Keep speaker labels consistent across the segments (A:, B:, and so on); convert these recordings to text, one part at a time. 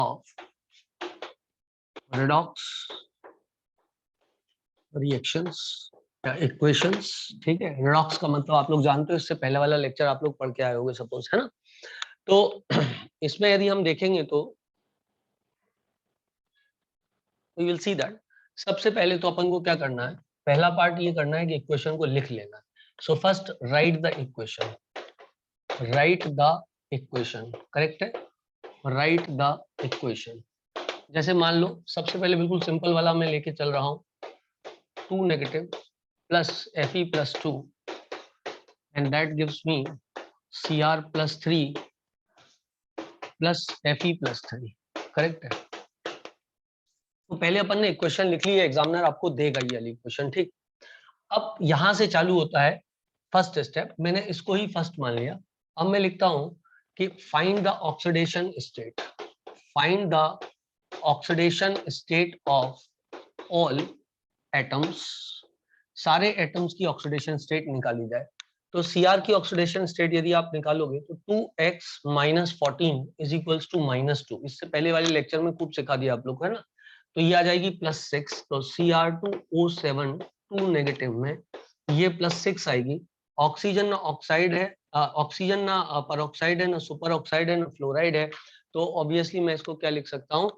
A: Of redox reactions या equations. ठीक है, redox का मतलब आप लोग जानते हो, इससे पहले वाला लेक्चर आप लोग पढ़ के आए होंगे सपोज, है ना। तो इसमें यदि हम देखेंगे तो we will see that सबसे पहले तो अपन को क्या करना है, पहला पार्ट ये करना है कि इक्वेशन को लिख लेना है। So first right the equation, right the equation, correct है, राइट द इक्वेशन। जैसे मान लो सबसे पहले बिल्कुल सिंपल वाला मैं लेके चल रहा हूँ, 2 negative plus Fe plus 2 and that gives me Cr plus 3 plus Fe plus 3, correct है। तो पहले अपन ने इक्वेशन लिख ली है, एग्जामिनर आपको देगा ये वाली इक्वेशन, ठीक। अब यहां से चालू होता है फर्स्ट स्टेप, मैंने इसको ही फर्स्ट मान लिया। अब मैं लिखता हूं कि find the oxidation state, find the oxidation state of all atoms, सारे एटम्स की ऑक्सीडेशन स्टेट निकाली जाए। तो Cr की ऑक्सीडेशन स्टेट यदि आप निकालोगे तो 2x minus 14 is equals to -2, इससे पहले वाले लेक्चर में खूब सिखा दिया आप लोग को, है ना। तो ये आ जाएगी +6, तो Cr2O7 2 नेगेटिव में ये +6 आएगी। ऑक्सीजन ना ऑक्साइड है, ऑक्सीजन ना परऑक्साइड है, ना सुपर ऑक्साइड है, ना फ्लोराइड है, तो ऑब्वियसली मैं इसको क्या लिख सकता हूँ,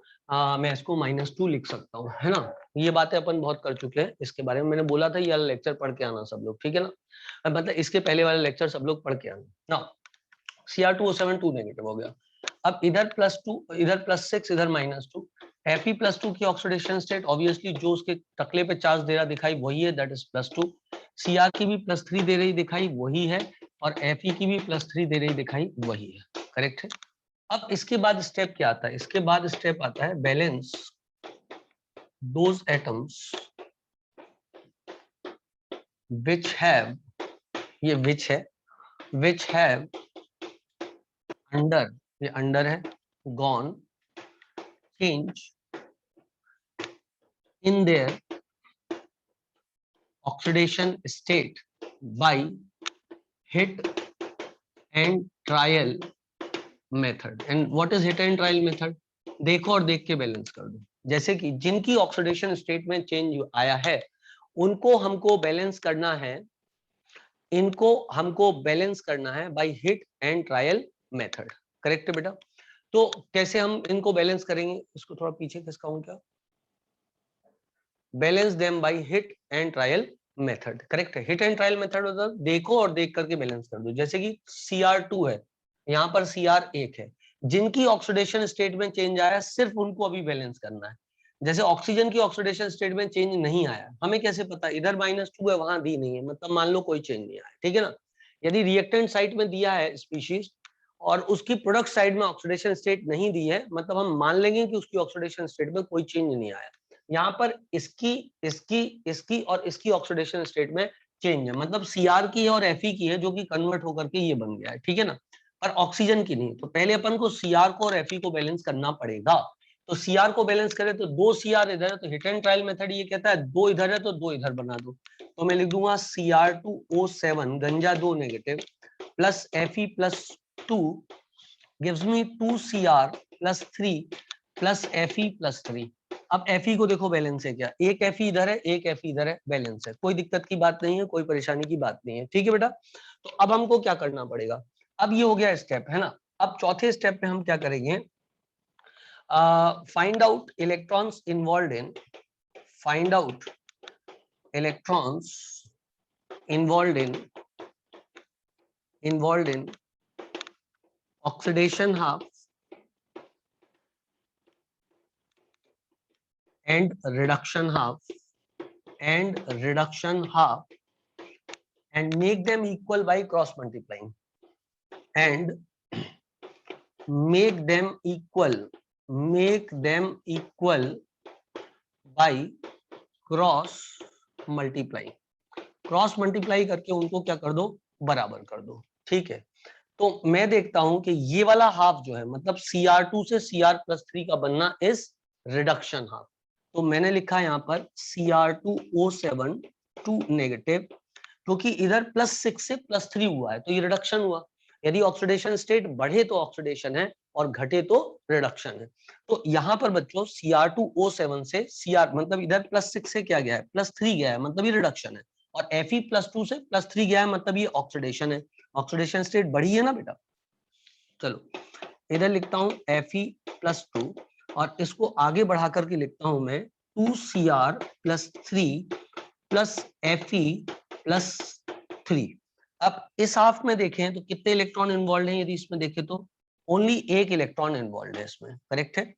A: मैं इसको -2 लिख सकता हूँ, है ना। ये बातें अपन बहुत कर चुके हैं, इसके बारे में मैंने बोला था, ये वाला लेक्चर पढ़ के आना सब लोग, ठीक है ना। मतलब इसके पहले वाला लेक्चर सब लोग पढ़ के आना ना। Cr2O7 2 नेगेटिव हो गया। अब इधर +2, इधर +6, इधर -2, Fe प्लस 2 की ऑक्सीडेशन स्टेट ऑब्वियसली जो उसके टकले पे चार्ज दे रहा दिखाई वही है, दैट इज +2। Cr की भी +3 दे रही दिखाई वही है, और Fe की भी +3 दे रही दिखाई वही है, करेक्ट है। अब इसके बाद स्टेप क्या आता है, इसके बाद स्टेप आता है balance those atoms which have, ये which है, which have under, ये under है, gone change in their oxidation state by hit and trial method। and what is hit and trial method? देखो और देख के बैलेंस कर दो। जैसे कि जिनकी ऑक्सीडेशन स्टेट में चेंज आया है उनको हमको बैलेंस करना है, इनको हमको बैलेंस करना है by hit and trial method, correct है बेटा। तो कैसे हम इनको बैलेंस करेंगे, इसको थोड़ा पीछे खिसकाऊं क्या, balance them by hit and trial method, correct है। हिट एंड ट्रायल मेथड होता है देखो और देख करके बैलेंस कर दो। जैसे कि Cr2 है, यहाँ पर Cr1 है, जिनकी ऑक्सीडेशन स्टेट में चेंज आया सिर्फ उनको अभी बैलेंस करना है। जैसे ऑक्सीजन की ऑक्सीडेशन स्टेट में चेंज नहीं आया, हमें कैसे पता, इधर -2 है वहां दी नहीं है, मतलब मान लो कोई चेंज नहीं आया, ठीक है ना। यदि रिएक्टेंट साइट में दिया है स्पीशीज और उसकी प्रोडक्ट साइड में ऑक्सीडेशन स्टेट नहीं दी है, मतलब हम मान लेंगे कि उसकी ऑक्सीडेशन स्टेट में कोई चेंज नहीं आया। यहाँ पर इसकी इसकी इसकी और इसकी ऑक्सीडेशन स्टेट में चेंज है, मतलब Cr की है और Fe की है जो कि कन्वर्ट होकर के ये बन गया है, ठीक है ना, पर ऑक्सीजन की नहीं। तो पहले अपन को Cr को और Fe को बैलेंस करना पड़ेगा। तो Cr को बैलेंस करें तो 2 Cr इधर है, तो हिट एंड ट्रायल मेथड ये कहता है 2 इधर है तो 2 इधर बना दो। तो मैं लिख दूंगा Cr2O7 गंजा 2 negative plus Fe plus 2 gives me 2 Cr plus 3 plus Fe plus 3। अब Fe को देखो बैलेंस है क्या, एक Fe इधर है, एक Fe इधर है, बैलेंस है, कोई दिक्कत की बात नहीं है, कोई परेशानी की बात नहीं है, ठीक है बेटा। तो अब हमको क्या करना पड़ेगा, अब ये हो गया स्टेप, है ना। अब चौथे स्टेप पे हम क्या करेंगे, find out electrons involve in, find out electrons involve in oxidation half and reduction half and make them equal by cross multiplying, and make them equal by cross multiply करके उनको क्या कर दो, बराबर कर दो, ठीक है। तो मैं देखता हूं कि ये वाला हाफ जो है, मतलब Cr2 से Cr+3 का बनना इज रिडक्शन हाफ। तो मैंने लिखा यहाँ पर Cr2O7 2 नेगेटिव, क्योंकि इधर +6 से +3 हुआ है तो ये रिडक्शन हुआ। यदि ऑक्सीडेशन स्टेट बढ़े तो ऑक्सीडेशन है, और घटे तो रिडक्शन है। तो यहाँ पर बच्चों Cr2O7 से Cr मतलब इधर +6 से क्या गया है, +3 गया है, मतलब ये रिडक्शन है, और Fe+2 से +3 गया है, मतलब ये ऑक्सीडेशन है। ऑक्सीडेशन स्टेट बढ़ी है ना बेटा। चलो इधर लिखता हूं Fe+2 और इसको आगे बढ़ा करके लिखता हूं मैं 2Cr+3 प्लस Fe+3। अब इस हाफ में देखें तो कितने इलेक्ट्रॉन इन्वॉल्व हैं, यदि इसमें देखें तो ओनली एक इलेक्ट्रॉन इन्वॉल्व है इसमें, करेक्ट है।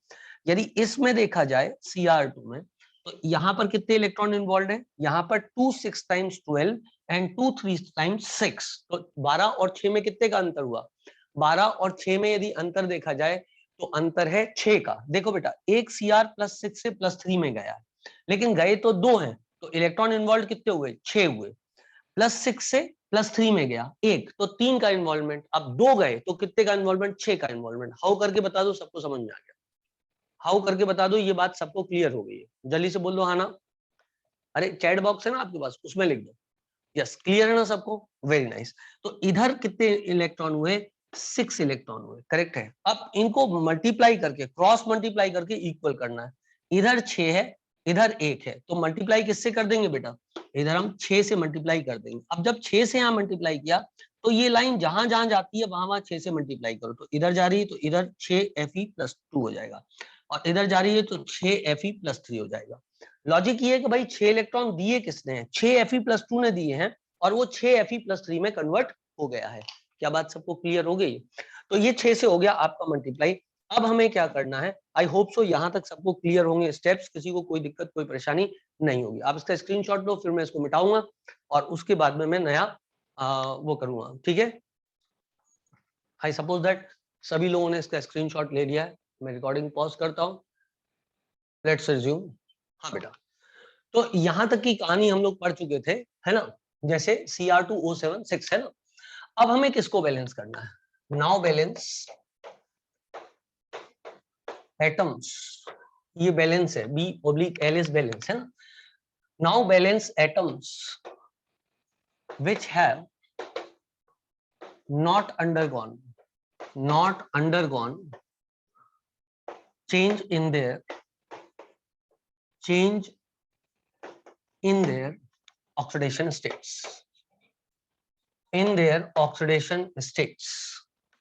A: यदि इसमें देखा जाए Cr2 में तो यहाँ पर कितने इलेक्ट्रॉन इन्वॉल्व है, यहाँ पर 2 6 टाइम्स 12 एंड 2 3 टाइम्स 6, तो 12 और 6 में कितने का अंतर हुआ, 12 और 6 में यदि अंतर देखा जाए तो अंतर है 6 का। देखो बेटा एक Cr+6 से +3 में गया है, लेकिन गए तो 2 हैं, तो इलेक्ट्रॉन इन्वॉल्व कितने हुए, 6 हुए। +6 से +3 में गया एक, तो 3 का इन्वॉल्वमेंट। अब 2 गए तो कितने का इन्वॉल्वमेंट, 6 का इन्वॉल्वमेंट। हाउ करके बता दो, सबको समझ में आ गया, हाउ करके बता दो, ये बात सबको क्लियर हो गई है, जल्दी से बोल दो हाँ ना। अरे चैट बॉक्स है ना आपके पास, उसमें लिख दो यस, क्लियर है ना सबको, वेरी नाइस। तो इधर कितने इलेक्ट्रॉन हुए, 6 इलेक्ट्रॉन हुए, करेक्ट है। अब इनको मल्टीप्लाई करके, क्रॉस मल्टीप्लाई करके इक्वल करना है। इधर 6 है, इधर 1 है, तो मल्टीप्लाई किससे कर देंगे बेटा, इधर हम 6 से मल्टीप्लाई कर देंगे। अब जब 6 से यहाँ मल्टीप्लाई किया तो ये लाइन जहां जहां जाती है वहां वहां 6 से मल्टीप्लाई करो, तो इधर जा रही है तो इधर 6Fe+2 हो जाएगा, और इधर जा रही है तो 6Fe+3 हो जाएगा। लॉजिक ये है कि भाई 6 इलेक्ट्रॉन दिए किसने हैं, 6Fe+2 ने दिए हैं, और वो 6Fe+3 में कन्वर्ट हो गया है। क्या बात सबको क्लियर हो गई। तो ये 6 से हो गया आपका मल्टीप्लाई। अब हमें क्या करना है, आई होप सो यहां तक सबको क्लियर होंगे स्टेप्स, किसी को कोई दिक्कत कोई परेशानी नहीं होगी। आप इसका स्क्रीनशॉट लो, फिर मैं इसको मिटाऊंगा और उसके बाद में मैं नया वो करूंगा, ठीक है। आई सपोज दैट सभी लोगों ने इसका स्क्रीनशॉट ले लिया है। मैं रिकॉर्डिंग पॉज करता हूं, लेट्स रिज्यूम। हाँ बेटा, तो यहां तक की कहानी हम लोग पढ़ चुके थे, है ना। जैसे Cr2O7 6 है ना। अब हमें किसको बैलेंस करना है, नाउ बैलेंस एटम्स, ये बैलेंस है, B/L इज बैलेंस है ना। Now balance atoms which have not undergone change in their oxidation states,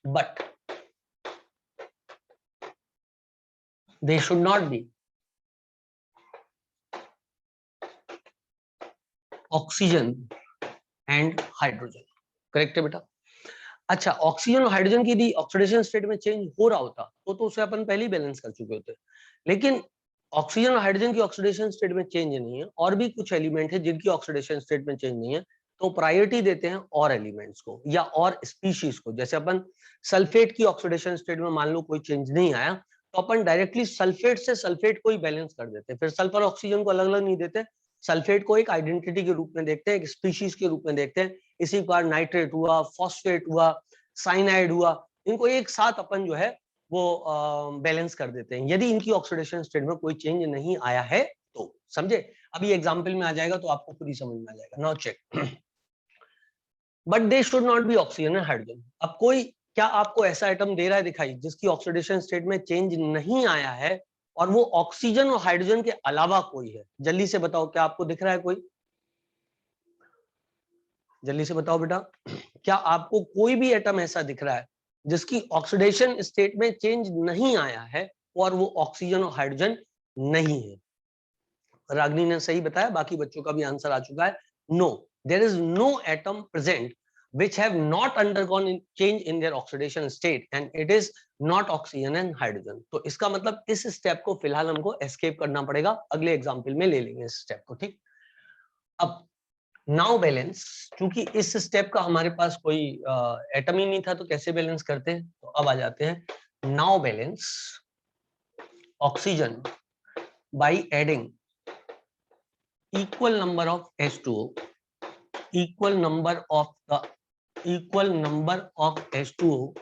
A: but they should not be oxygen and hydrogen, correct है बेटा। अच्छा, ऑक्सीजन और हाइड्रोजन की यदि ऑक्सीडेशन स्टेट में चेंज हो रहा होता तो उसे अपन पहले ही बैलेंस कर चुके होते, लेकिन ऑक्सीजन और हाइड्रोजन की ऑक्सीडेशन स्टेट में चेंज नहीं है, और भी कुछ एलिमेंट है जिनकी ऑक्सीडेशन स्टेट में चेंज नहीं है, तो प्रायोरिटी देते हैं और एलिमेंट्स को या और स्पीशीज को। जैसे अपन सल्फेट की ऑक्सीडेशन स्टेट में मान लो कोई चेंज नहीं आया, तो अपन डायरेक्टली सल्फेट से सल्फेट को ही बैलेंस कर देते हैं, फिर सल्फर ऑक्सीजन को अलग अलग नहीं देते, सल्फेट को एक आइडेंटिटी के रूप में देखते हैं, एक स्पीशीज के रूप में देखते हैं। इसी प्रकार नाइट्रेट हुआ, फॉस्फेट हुआ, साइनाइड हुआ, इनको एक साथ अपन जो है वो बैलेंस कर देते हैं यदि इनकी ऑक्सीडेशन स्टेट में कोई चेंज नहीं आया है तो, समझे। अभी एग्जांपल में आ जाएगा तो आपको खुद ही समझ में आ जाएगा। Now check, but they should not be oxygen and hydrogen. अब कोई क्या आपको ऐसा एटम दे रहा है दिखाई जिसकी ऑक्सीडेशन स्टेट में चेंज नहीं आया है और वो ऑक्सीजन और हाइड्रोजन के अलावा कोई है, जल्दी से बताओ, क्या आपको दिख रहा है कोई, जल्दी से बताओ बेटा, क्या आपको कोई भी एटम ऐसा दिख रहा है जिसकी ऑक्सीडेशन स्टेट में चेंज नहीं आया है और वो ऑक्सीजन और हाइड्रोजन नहीं है। रागनी ने सही बताया, बाकी बच्चों का भी आंसर आ चुका है, no, there is no atom present which have not undergone change in their oxidation state and it is not oxygen and hydrogen। तो इसका मतलब इस स्टेप को फिलहाल हमको एस्केप करना पड़ेगा, अगले एग्जांपल में ले लेंगे इस स्टेप को, ठीक। अब नाउ बैलेंस, क्योंकि इस स्टेप का हमारे पास कोई एटम ही नहीं था तो कैसे बैलेंस करते हैं, तो अब आ जाते हैं। Now balance oxygen by adding equal number of H2O, equal number of H2O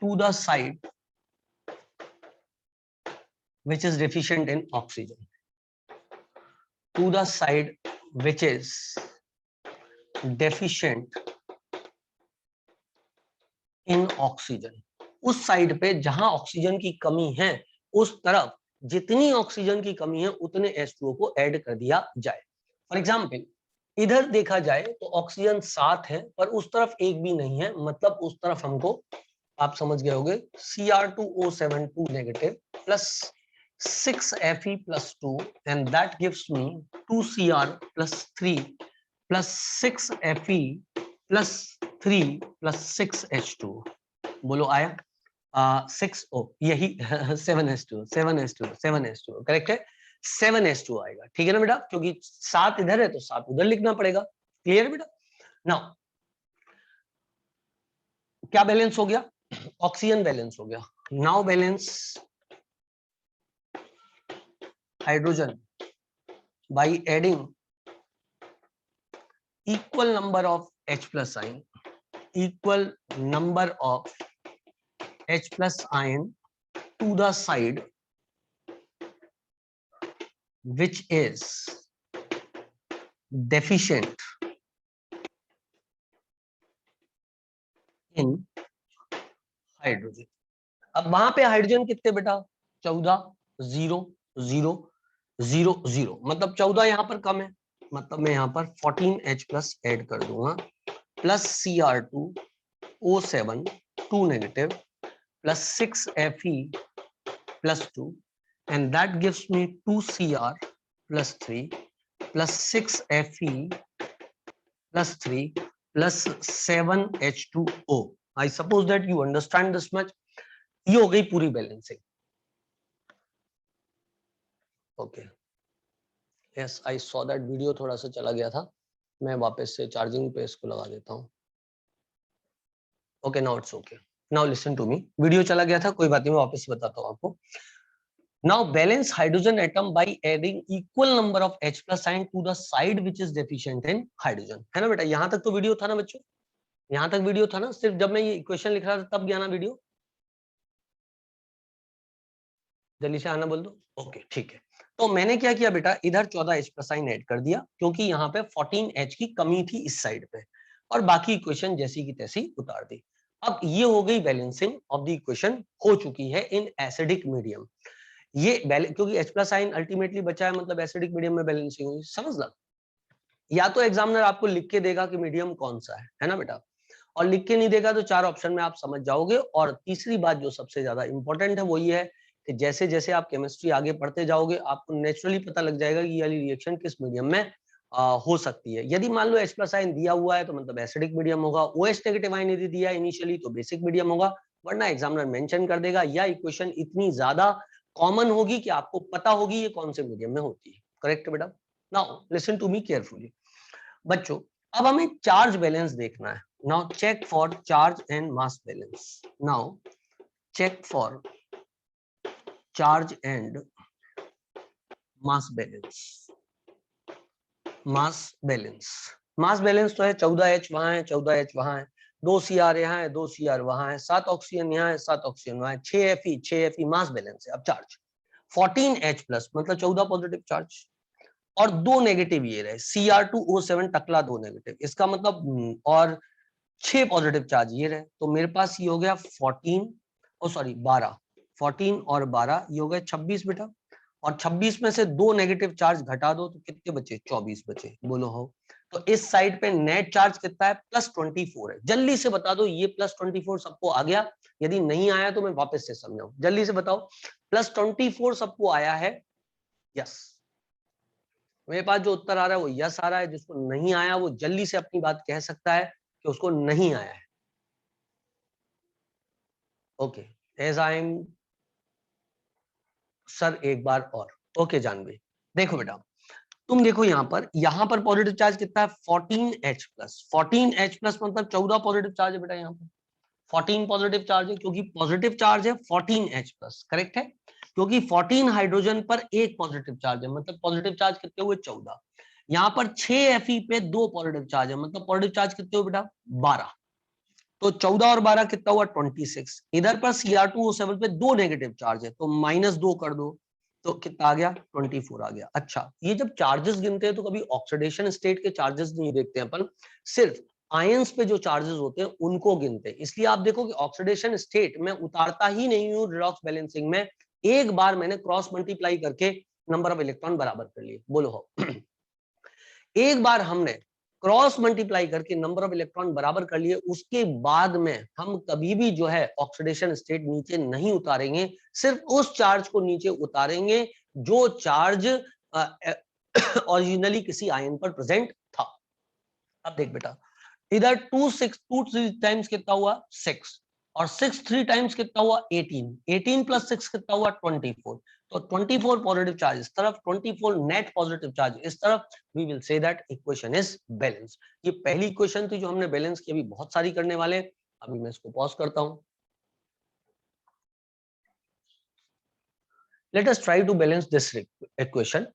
A: to the side which is deficient in oxygen, to the side which is deficient in oxygen। उस साइड पे जहां oxygen की कमी है उस तरफ जितनी oxygen की कमी है उतने H2O को ऐड कर दिया जाए। फॉर एग्जाम्पल इधर देखा जाए तो ऑक्सीजन 7 है पर उस तरफ एक भी नहीं है, मतलब उस तरफ हमको, आप समझ गए होगे, Cr2O7 2 negative plus 6Fe plus 2 and that gives me 2Cr plus 3 plus 6Fe plus 3 plus 6H2। बोलो आया? 6 यही 7H2 करेक्ट है, 7H2 आएगा। ठीक है ना बेटा, क्योंकि 7 इधर है तो 7 उधर लिखना पड़ेगा। क्लियर बेटा? नाउ क्या बैलेंस हो गया? ऑक्सीजन बैलेंस हो गया। Now balance hydrogen by adding equal number of H plus ion, equal number of H plus ion to the side which is deficient in hydrogen। अब वहां पे हाइड्रोजन कितने बेटा? 14, 0 0 0 0, मतलब 14 यहाँ पर कम है, मतलब मैं यहाँ पर 14H प्लस ऐड कर दूंगा plus Cr2O7 2 negative plus 6Fe plus 2 and that gives me 2Cr plus 3 plus 6Fe plus 3 plus 7H2O। I suppose that you understand this much। ये हो गई पूरी balancing. Okay, yes I saw that video थोड़ा सा चला गया था, मैं वापस से चार्जिंग पे इसको लगा देता हूँ। Okay now it's okay, now listen to me. Video चला गया था, कोई बात नहीं, मैं वापस बताता हूँ आपको। Now balance hydrogen atom by adding equal number of H plus ion to the side which is deficient in hydrogen। है ना बेटा? यहां तक तो वीडियो था ना बच्चों? यहां तक वीडियो था ना? सिर्फ जब मैं ये इक्वेशन लिख रहा था तब गया ना वीडियो? जल्दी से आना बोल दो। ओके ठीक है, तो मैंने क्या किया बेटा, इधर 14H प्लस आयन ऐड कर दिया क्योंकि यहाँ पे 14H की कमी थी इस साइड पे, और बाकी इक्वेशन जैसी की तैसी उतार दी। अब ये हो गई बैलेंसिंग ऑफ द इक्वेशन, हो चुकी है इन एसिडिक मीडियम। ये क्योंकि H प्लस आयन अल्टीमेटली बचा है, मतलब एसिडिक मीडियम में बैलेंसिंग हुई। समझ ला, या तो एग्जामिनर आपको लिख के देगा कि मीडियम कौन सा है ना बेटा, और लिख के नहीं देगा तो 4 ऑप्शन में आप समझ जाओगे। और तीसरी बात जो सबसे ज्यादा इंपॉर्टेंट है वो ये है कि जैसे जैसे आप केमिस्ट्री आगे पढ़ते जाओगे आपको नेचुरली पता लग जाएगा कि ये वाली रिएक्शन किस मीडियम में हो सकती है। यदि मान लो H प्लस आयन दिया हुआ है तो मतलब एसिडिक मीडियम होगा, OH नेगेटिव आयन यदि दिया इनिशियली तो बेसिक मीडियम होगा, वरना एग्जामिनर मेंशन कर देगा, या इक्वेशन इतनी ज्यादा कॉमन होगी कि आपको पता होगी ये कौन से मीडियम में होती है। करेक्ट बेटा? Now listen to me carefully बच्चों, अब हमें चार्ज बैलेंस देखना है। Now check for charge and mass balance. Now check for charge and mass balance. Mass balance, mass balance तो है 14H वहां है, 14H वहां है, 2 Cr यहाँ है, 2 Cr वहां है, 7 ऑक्सीजन यहाँ है, 7 ऑक्सीजन वहां है, 6Fe मास बैलेंस है। अब चार्ज 14H प्लस मतलब 14 पॉजिटिव चार्ज और 2 नेगेटिव ये रहे, Cr2O7 टकला 2 नेगेटिव, इसका मतलब और 6 पॉजिटिव चार्ज ये रहे, तो मेरे पास ये हो गया 12 14 और 12 ये हो गए 26 बेटा, और 26 में से 2 नेगेटिव चार्ज घटा दो तो कितने बचे? 24 बचे। बोलो हो। तो इस साइड पे नेट चार्ज कितना है? +24 है। जल्दी से बता दो, ये +24 सबको आ गया? यदि नहीं आया तो मैं वापस से समझाऊं, जल्दी से बताओ। +24 सबको आया है? यस, मेरे पास जो उत्तर आ रहा है वो यस आ रहा है। जिसको नहीं आया वो जल्दी से अपनी बात कह सकता है कि उसको नहीं आया है। Okay, as I am sir एक बार और। ओके जानवी, देखो बेटा, तुम देखो यहाँ पर पॉजिटिव चार्ज कितना है? 14H प्लस, 14H प्लस मतलब 14 पॉजिटिव चार्ज है बेटा, यहाँ पर 14 पॉजिटिव चार्ज है क्योंकि पॉजिटिव चार्ज है 14H प्लस। करेक्ट है, क्योंकि 14 हाइड्रोजन पर एक पॉजिटिव चार्ज है, मतलब पॉजिटिव चार्ज कितने हुए? 14। यहाँ पर 6Fe पे 2 पॉजिटिव चार्ज है, मतलब पॉजिटिव चार्ज कितने हुए बेटा? 12। तो 14 और 12 कितना हुआ? 26। इधर पर Cr2O7 पे 2 नेगेटिव चार्ज है तो -2 कर दो तो कितना आ गया? 24 आ गया। अच्छा, ये जब चार्जेस गिनते हैं तो कभी ऑक्सीडेशन स्टेट के चार्जेस नहीं देखते हैं अपन, सिर्फ आयंस पे जो चार्जेस होते हैं उनको गिनते हैं। इसलिए आप देखो कि ऑक्सीडेशन स्टेट में उतारता ही नहीं हूं रिडॉक्स बैलेंसिंग में, एक बार मैंने क्रॉस मल्टीप्लाई करके नंबर ऑफ इलेक्ट्रॉन बराबर कर लिए। बोलो हो एक बार हमने क्रॉस मल्टीप्लाई करके नंबर ऑफ इलेक्ट्रॉन बराबर कर लिए, उसके बाद में हम कभी भी जो है ऑक्सीडेशन स्टेट नीचे नहीं उतारेंगे, सिर्फ उस चार्ज को नीचे उतारेंगे जो चार्ज ओरिजिनली किसी आयन पर प्रेजेंट था। अब देख बेटा, इधर 2 टाइम्स कितना हुआ 6, और 6 3 टाइम्स कितना हुआ 18, 18 प्लस 6 कितना हुआ 24, तो 24 पॉजिटिव चार्ज इस तरफ, 24 नेट पॉजिटिव चार्ज इस तरफ, we will say that equation is balance. ये पहली इक्वेशन थी जो हमने बैलेंस की, अभी बहुत सारी करने वाले हैं। अभी मैं इसको पॉज करता हूं। Let us try to balance this equation.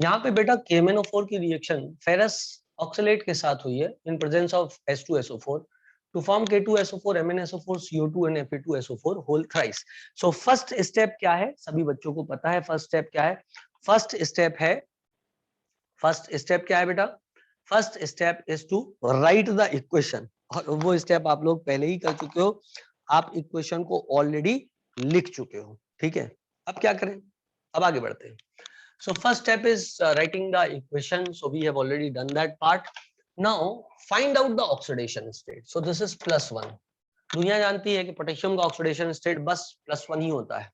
A: यहाँ पे बेटा KMnO4 की रिएक्शन फेरस ऑक्सलेट के साथ हुई है in presence of H2SO4 to form K2SO4 MnSO4 CO2 and Fe2SO4 whole thrice. So first step क्या है, सभी बच्चों को पता है फर्स्ट स्टेप क्या है। फर्स्ट स्टेप क्या है बेटा, first step is to write the equation, और वो स्टेप आप लोग पहले ही कर चुके हो, आप इक्वेशन को ऑलरेडी लिख चुके हो, ठीक है। अब क्या करें, अब आगे बढ़ते हैं। So first step is writing the equation. So we have already done that part. Now find out the oxidation state. So this is +1. दुनिया जानती है कि पोटेशियम का ऑक्सीडेशन स्टेट बस +1 ही होता है।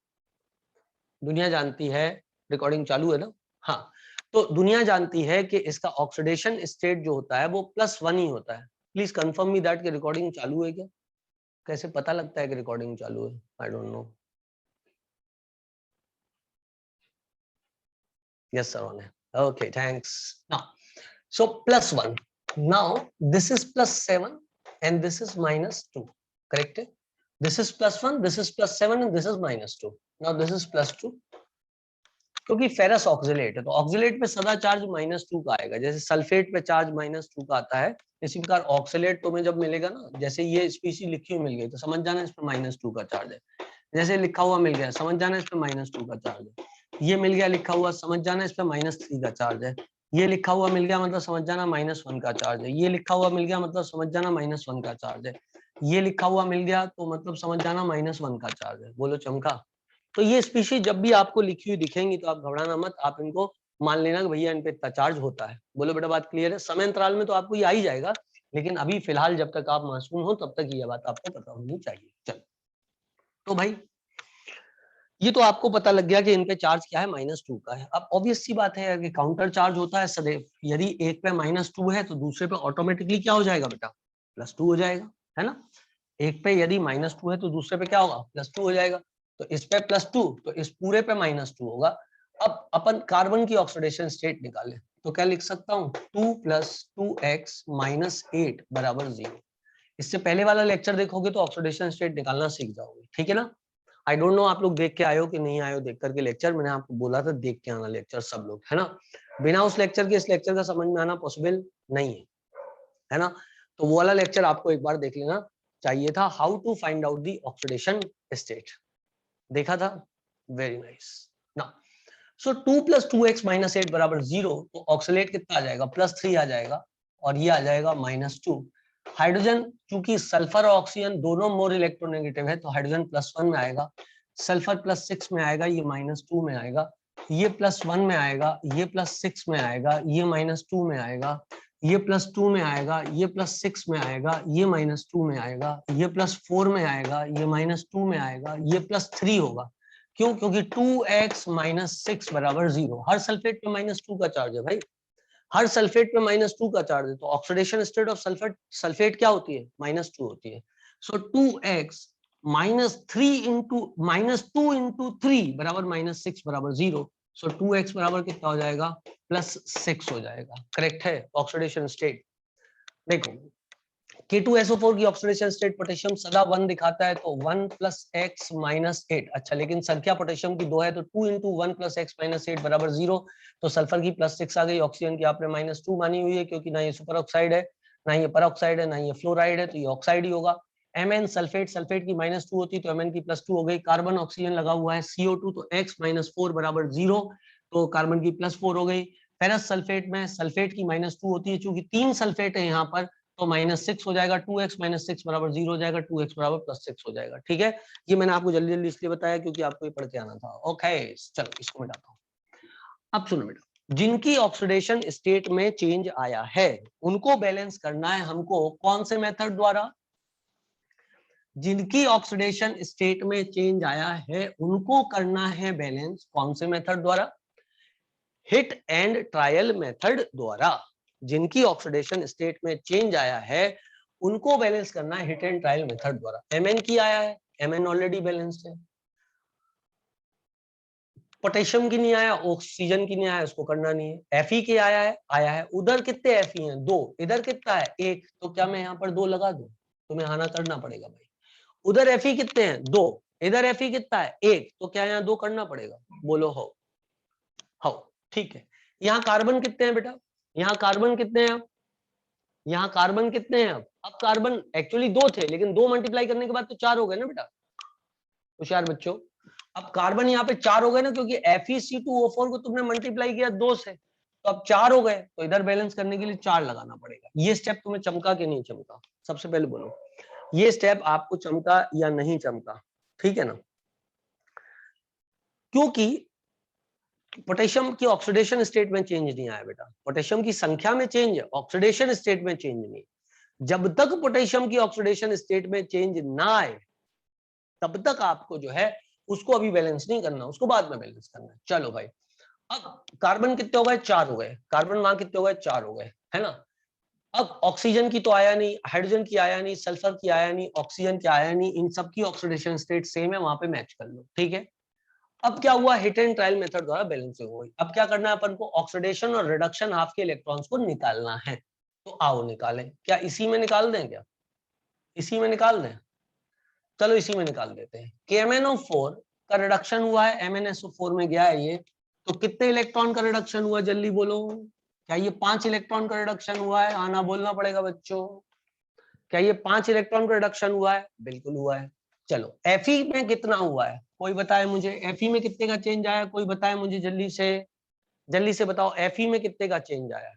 A: दुनिया जानती है, रिकॉर्डिंग चालू है ना? हाँ, तो दुनिया जानती है कि इसका ऑक्सीडेशन स्टेट जो होता है वो +1 ही होता है। प्लीज कंफर्म मी दैट कि रिकॉर्डिंग चालू है क्या? कैसे पता लगता है कि रिकॉर्डिंग चालू है? I don't know. Yes, sir, on it. Okay, thanks. Now, so +1. Now, this is +7 and this is -2. Correct? This is +1, this is +7 and this is -2. Now, this is +2. क्योंकि फेरस ऑक्सिलेट है तो oxalate पे सदा charge -2 का आएगा, जैसे sulphate पे charge -2 का आता है, इसी प्रकार ऑक्सिलेट तुम्हें जब मिलेगा ना, जैसे ये स्पीशी लिखी हुई मिल गई तो समझ जाना इस पे -2 का चार्ज है। जैसे लिखा हुआ मिल गया समझ जाना इस पे -2 का चार्ज है। ये मिल गया लिखा हुआ समझ जाना इस पे -3 का चार्ज है। ये लिखा हुआ मिल गया मतलब समझ जाना -1 का चार्ज है। ये लिखा हुआ मिल गया मतलब समझ जाना -1 का चार्ज है। ये लिखा हुआ मिल गया तो मतलब समझ जाना -1 का चार्ज है। बोलो चमका। तो ये स्पीशीज जब भी आपको लिखी हुई दिखेंगी तो आप घबराना मत, आप इनको मान लेना कि भैया इन पे इतना चार्ज होता है। बोलो बेटा बात क्लियर है? समय अंतराल में तो आपको ये आ ही जाएगा, लेकिन अभी फिलहाल जब तक आप मासूम हो तब तक ये बात आपको पता होनी चाहिए। चलो, तो भाई ये तो आपको पता लग गया कि इन पे चार्ज क्या है, -2 का है। अब ऑब्वियस सी बात है कि काउंटर चार्ज होता है सदैव, यदि एक पे -2 है तो दूसरे पे ऑटोमेटिकली क्या हो जाएगा बेटा, +2 हो जाएगा, है ना। एक पे यदि -2 है तो दूसरे पे क्या होगा, +2 हो जाएगा। तो इस पे +2 तो इस पूरे पे -2 होगा। अब अपन कार्बन की ऑक्सीडेशन स्टेट निकालें तो क्या लिख सकता हूँ, 2 + 2x - 8 = 0। इससे पहले वाला लेक्चर देखोगे तो ऑक्सीडेशन स्टेट निकालना सीख जाओगे, ठीक है ना। आई डोंट नो आप लोग देख के आए हो कि नहीं आए हो देख करके लेक्चर, मैंने आपको बोला था देख के आना लेक्चर सब लोग, है ना। बिना उस लेक्चर के इस लेक्चर का समझ में आना पॉसिबल नहीं है ना। तो वो वाला लेक्चर आपको एक बार देख लेना चाहिए था, how to find out the oxidation state, देखा था? Very nice. Now so 2 + 2x - 8 = 0, तो ऑक्सीलेट कितना आ जाएगा, +3 आ जाएगा, और ये आ जाएगा -2। हाइड्रोजन चूंकि सल्फर और ऑक्सीजन दोनों मोर इलेक्ट्रोनेगेटिव है तो हाइड्रोजन +1 में आएगा, सल्फर +6 में आएगा, ये -2 में आएगा, ये +1 में आएगा, ये +6 में आएगा, ये -2 में आएगा, ये +2 में आएगा, ये +6 में आएगा, ये -2 में आएगा, ये +4 में आएगा, ये -2 में आएगा, ये +3 होगा। क्यों? क्योंकि 2x - 6 = 0। हर सल्फेट पे -2 का चार्ज है भाई, हर सल्फेट पे -2 का चार्ज है, तो ऑक्सीडेशन स्टेट ऑफ सल्फेट क्या होती है, -2 होती है। सो 2x - 3 इंटू -2 इंटू 3 = -6 = 0। सो 2x बराबर कितना हो जाएगा, +6 हो जाएगा। करेक्ट है ऑक्सीडेशन स्टेट। देखो K2SO4 की ऑक्सीडेशन स्टेट पोटेशियम सदा 1 दिखाता है तो 1 + x - 8। अच्छा, लेकिन संख्या पोटेशियम की 2 है तो 2 × 1 + x - 8 = 0। तो सल्फर की +6 आ गई, ऑक्सीजन की आपने -2 मानी हुई है क्योंकि ना ये सुपर ऑक्साइड है, ना ये पर ऑक्साइड है, ना ये फ्लोराइड है, तो ये ऑक्साइड ही होगा। Mn सल्फेट की -2 होती तो Mn की +2 हो गई। कार्बन ऑक्सीजन लगा हुआ है CO2 तो x - 4 = 0, तो कार्बन की +4 हो गई। फेरस सल्फेट में सल्फेट की -2 होती है, चूंकि 3 सल्फेट है यहाँ पर तो -6 हो जाएगा, 2x - 6 बराबर 0 हो जाएगा, 2x बराबर +6 हो जाएगा। ठीक है, ये मैंने आपको जल्दी जल्दी इसलिए बताया क्योंकि आपको ये पढ़ के आना था। ओके, चलो इसको मिटाता हूँ। अब सुनो बेटा, जिनकी ऑक्सीडेशन स्टेट में चेंज आया है उनको बैलेंस करना है हमको कौन से मेथड द्वारा? जिनकी ऑक्सीडेशन स्टेट में चेंज आया है उनको करना है बैलेंस कौन से मेथड द्वारा? हिट एंड ट्रायल मेथड द्वारा। जिनकी ऑक्सीडेशन स्टेट में चेंज आया है उनको बैलेंस करना है हिट एंड ट्रायल मेथड द्वारा। Mn की आया है, Mn ऑलरेडी बैलेंस्ड है। पोटेशियम की नहीं आया, ऑक्सीजन की नहीं आया, उसको करना नहीं है। Fe के आया है। उधर कितने Fe हैं? 2। इधर कितना है? 1। तो क्या मैं यहाँ पर 2 लगा दूं? तुम्हें आना करना पड़ेगा भाई। उधर Fe कितने हैं? 2। इधर Fe कितना है? 1। तो क्या यहाँ 2 करना पड़ेगा? बोलो हो। ठीक है। यहाँ कार्बन कितने हैं बेटा? यहाँ कार्बन कितने हैं? यहाँ कार्बन कितने हैं? अब कार्बन एक्चुअली 2 थे, लेकिन 2 मल्टीप्लाई करने के बाद तो 4 हो गए ना बेटा, होशियार बच्चों। अब कार्बन यहाँ पे 4 हो गए ना, क्योंकि FeC2O4 को तुमने मल्टीप्लाई किया 2 से, तो अब 4 हो गए। तो इधर बैलेंस करने के लिए 4 लगाना पड़ेगा। ये स्टेप तुम्हें चमका के नहीं चमका? सबसे पहले बोलो, ये स्टेप आपको चमका या नहीं चमका? ठीक है ना? क्योंकि पोटेशियम की ऑक्सीडेशन स्टेट में चेंज नहीं आया बेटा, पोटेशियम की संख्या में चेंज है, ऑक्सीडेशन स्टेट में चेंज नहीं। जब तक पोटेशियम की ऑक्सीडेशन स्टेट में चेंज ना आए तब तक आपको जो है उसको अभी बैलेंस नहीं करना, उसको बाद में बैलेंस करना है। चलो भाई, अब कार्बन कितने हो गए? 4 हो गए। कार्बन वहां कितने हो गए? 4 हो गए, है ना? अब ऑक्सीजन की तो आया नहीं, हाइड्रोजन की आया नहीं, सल्फर की आया नहीं, ऑक्सीजन की आया नहीं, इन सब की ऑक्सीडेशन स्टेट सेम है, वहां पे मैच कर लो। ठीक है, अब क्या हुआ? हिट एंड ट्रायल मेथड द्वारा बैलेंसिंग हो गई। अब क्या करना है अपन को? ऑक्सीडेशन और रिडक्शन हाफ के इलेक्ट्रॉन्स को निकालना है। तो आओ निकालें। क्या इसी में निकाल दें? क्या इसी में निकाल दें? चलो इसी में निकाल देते हैं। KMnO4 का रिडक्शन हुआ है, MnSO4 में गया है ये, तो कितने इलेक्ट्रॉन का रिडक्शन हुआ? जल्दी बोलो। क्या ये 5 इलेक्ट्रॉन का रिडक्शन हुआ है? आना बोलना पड़ेगा बच्चों। क्या ये 5 इलेक्ट्रॉन का रिडक्शन हुआ है? बिल्कुल हुआ है। चलो Fe में कितना हुआ है? कोई बताए मुझे, Fe में कितने का चेंज आया? कोई बताए मुझे जल्दी से बताओ, Fe में कितने का चेंज आया?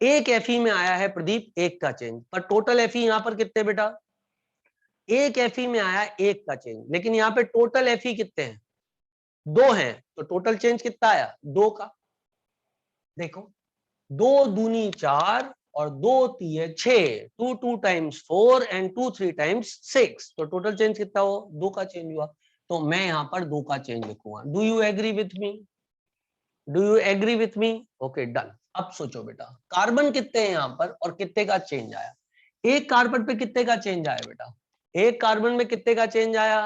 A: एक Fe में आया है प्रदीप, 1 का चेंज। पर टोटल Fe यहाँ पर कितने बेटा? एक Fe में आया 1 का चेंज, लेकिन यहाँ पे टोटल Fe कितने हैं? 2 हैं। तो टोटल चेंज कितना आया? 2 का। देखो, 2 दूनी 4 और 2 तीय 6, 2 2 टाइम्स 4 एंड 2 3 टाइम्स 6, तो टोटल चेंज कितना हो? 2 का चेंज हुआ। तो मैं यहाँ पर 2 का चेंज लिखूंगा। Do you agree with me? Do you agree with me? Okay done. अब सोचो बेटा, कार्बन कितने हैं यहाँ पर और कितने का चेंज आया? एक कार्बन पे कितने का चेंज आया बेटा? एक कार्बन में कितने का चेंज आया?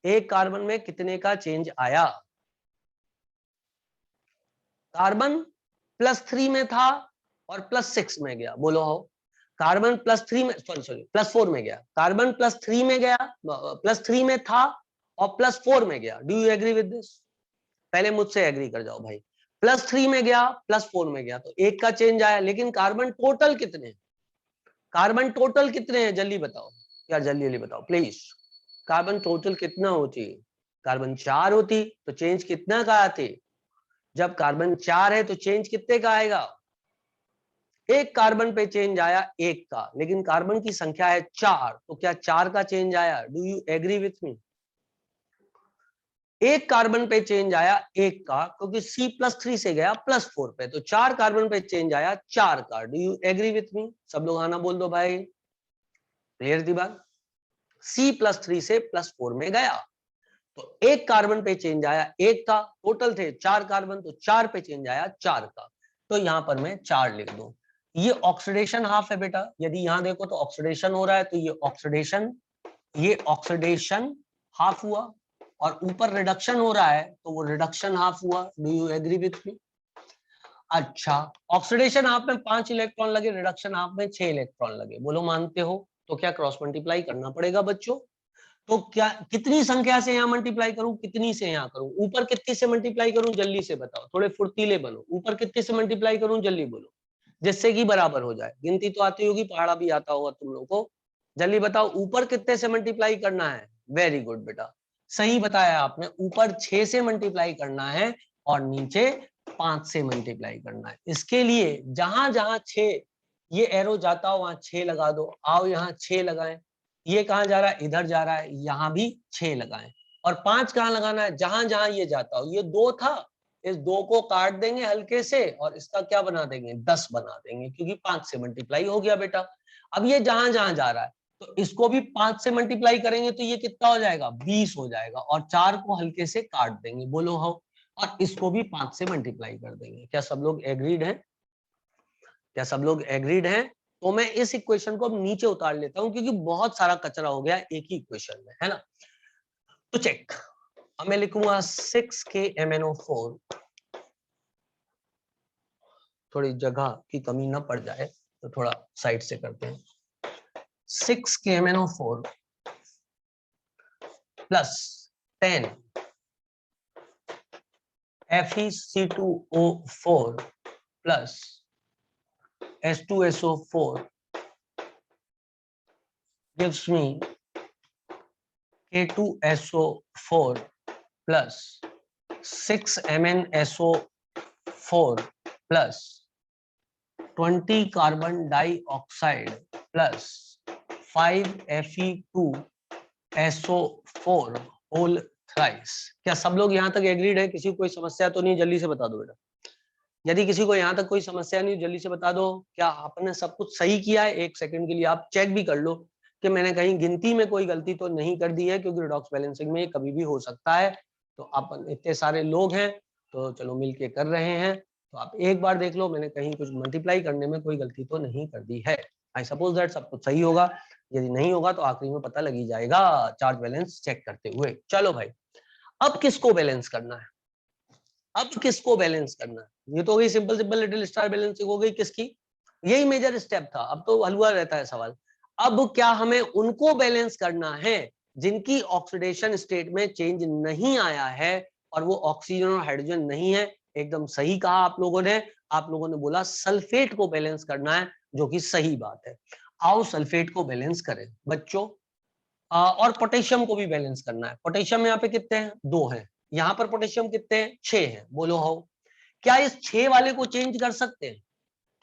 A: एक कार्बन में कितने का चेंज आया? कार्बन +3 में था और +6 में गया। बोलो हो। कार्बन +3 में, सॉरी +4 में गया। कार्बन +3 में गया, +3 में था और +4 में गया। Do you agree with this? पहले मुझसे एग्री कर जाओ भाई। +3 में गया, +4 में गया, तो 1 का चेंज आया। लेकिन कार्बन टोटल कितने हैं? कार्बन टोटल कितने हैं? जल्दी बताओ यार, जल्दी जल्दी बताओ प्लीज। कार्बन टोटल कितना होती? कार्बन 4 होती, तो चेंज कितना का आते? जब कार्बन 4 है तो चेंज कितने का आएगा? एक कार्बन पे चेंज आया 1 का, लेकिन कार्बन की संख्या है 4, तो क्या 4 का चेंज आया? Do you agree with me? एक कार्बन पे चेंज आया 1 का, क्योंकि C+3 से गया +4 पे, तो 4 कार्बन पे चेंज आया 4 का। Do you agree with me? सब लोग आना बोल दो भाई। क्लियर दी बात? C+3 से +4 में गया, तो एक कार्बन पे चेंज आया 1 का, टोटल थे 4 कार्बन, तो 4 पे चेंज आया 4 का। तो यहां पर मैं 4 लिख दूं। ये ऑक्सीडेशन हाफ है बेटा। यदि यहां देखो तो ऑक्सीडेशन हो रहा है, तो ये ऑक्सीडेशन हाफ हुआ, और ऊपर रिडक्शन हो रहा है तो वो रिडक्शन हाफ हुआ। Do you agree with me? अच्छा, ऑक्सीडेशन हाफ में 5 इलेक्ट्रॉन लगे, रिडक्शन हाफ में 6 इलेक्ट्रॉन लगे। बोलो मानते हो? तो क्या क्रॉस मल्टीप्लाई करना पड़ेगा बच्चों? तो क्या कितनी संख्या से यहाँ मल्टीप्लाई करूं, कितनी से यहाँ करूं? ऊपर कितनी से मल्टीप्लाई करूं? जल्दी से बताओ, थोड़े फुर्तीले बनो। ऊपर कितनी से मल्टीप्लाई करूं? जल्दी बोलो, जिससे कि बराबर हो जाए। गिनती तो आती होगी, पहाड़ा भी आता होगा तुम लोगों को। जल्दी बताओ, ऊपर कितने से मल्टीप्लाई करना है? वेरी गुड बेटा, सही बताया आपने। ऊपर 6 से मल्टीप्लाई करना है और नीचे 5 से मल्टीप्लाई करना है। इसके लिए जहां जहां 6 ये एरो जाता हो वहां 6 लगा दो, आओ यहाँ 6 लगाएं, ये कहाँ जा रहा है, इधर जा रहा है, यहाँ भी 6 लगाएं, और 5 कहाँ लगाना है, जहां जहां ये जाता हो। ये 2 था, इस 2 को काट देंगे हल्के से और इसका क्या बना देंगे, 10 बना देंगे, क्योंकि 5 से मल्टीप्लाई हो गया बेटा। अब ये जहां जहां जा रहा है तो इसको भी 5 से मल्टीप्लाई करेंगे तो ये कितना हो जाएगा, 20 हो जाएगा, और 4 को हल्के से काट देंगे, बोलो हाउ, और इसको भी 5 से मल्टीप्लाई कर देंगे। क्या सब लोग एग्रीड हैं? क्या सब लोग एग्रीड हैं? तो मैं इस इक्वेशन को अब नीचे उतार लेता हूं, क्योंकि बहुत सारा कचरा हो गया एक ही इक्वेशन में, है ना। तो चेक, अब मैं लिखूंगा 6KMnO4, थोड़ी जगह की कमी ना पड़ जाए तो थोड़ा साइड से करते हैं। 6KMnO4 plus 10 FeC2O4 plus H2SO4 gives me K2SO4 plus 6MnSO4 plus 20 carbon dioxide plus 5 Fe2SO4 whole thrice। क्या सब लोग यहाँ तक एग्रीड है? किसी को कोई समस्या तो नहीं? जल्दी से बता दो बेटा। यदि किसी को यहाँ तक कोई समस्या नहीं, जल्दी से बता दो। क्या आपने सब कुछ सही किया है? एक सेकंड के लिए आप चेक भी कर लो कि मैंने कहीं गिनती में कोई गलती तो नहीं कर दी है, क्योंकि रिडॉक्स बैलेंसिंग में कभी भी हो सकता है। तो अपन इतने सारे लोग हैं तो चलो मिलके कर रहे हैं, तो आप एक बार देख लो मैंने कहीं कुछ मल्टीप्लाई करने में कोई गलती तो नहीं कर दी है। आई सपोज दैट सब कुछ सही होगा, यदि नहीं होगा तो आखिरी में पता लगी जाएगा चार्ज बैलेंस चेक करते हुए। चलो भाई, अब किसको बैलेंस करना है? अब किसको बैलेंस करना है? ये तो हो गई simple simple little star balancing हो गई किसकी, यही मेजर स्टेप था। अब तो हलवा रहता है सवाल। अब क्या हमें उनको बैलेंस करना है जिनकी ऑक्सीडेशन स्टेट में चेंज नहीं आया है, और वो ऑक्सीजन और हाइड्रोजन नहीं है। एकदम सही कहा आप लोगों ने। आप लोगों ने बोला सल्फेट को बैलेंस करना है, जो कि सही बात है। आओ सल्फेट को बैलेंस करें बच्चों। और पोटेशियम को भी बैलेंस करना है। पोटेशियम यहाँ पे कितने हैं? 2 हैं। यहाँ पर पोटेशियम कितने हैं? 6 हैं। बोलो हो, क्या इस 6 वाले को चेंज कर सकते हैं?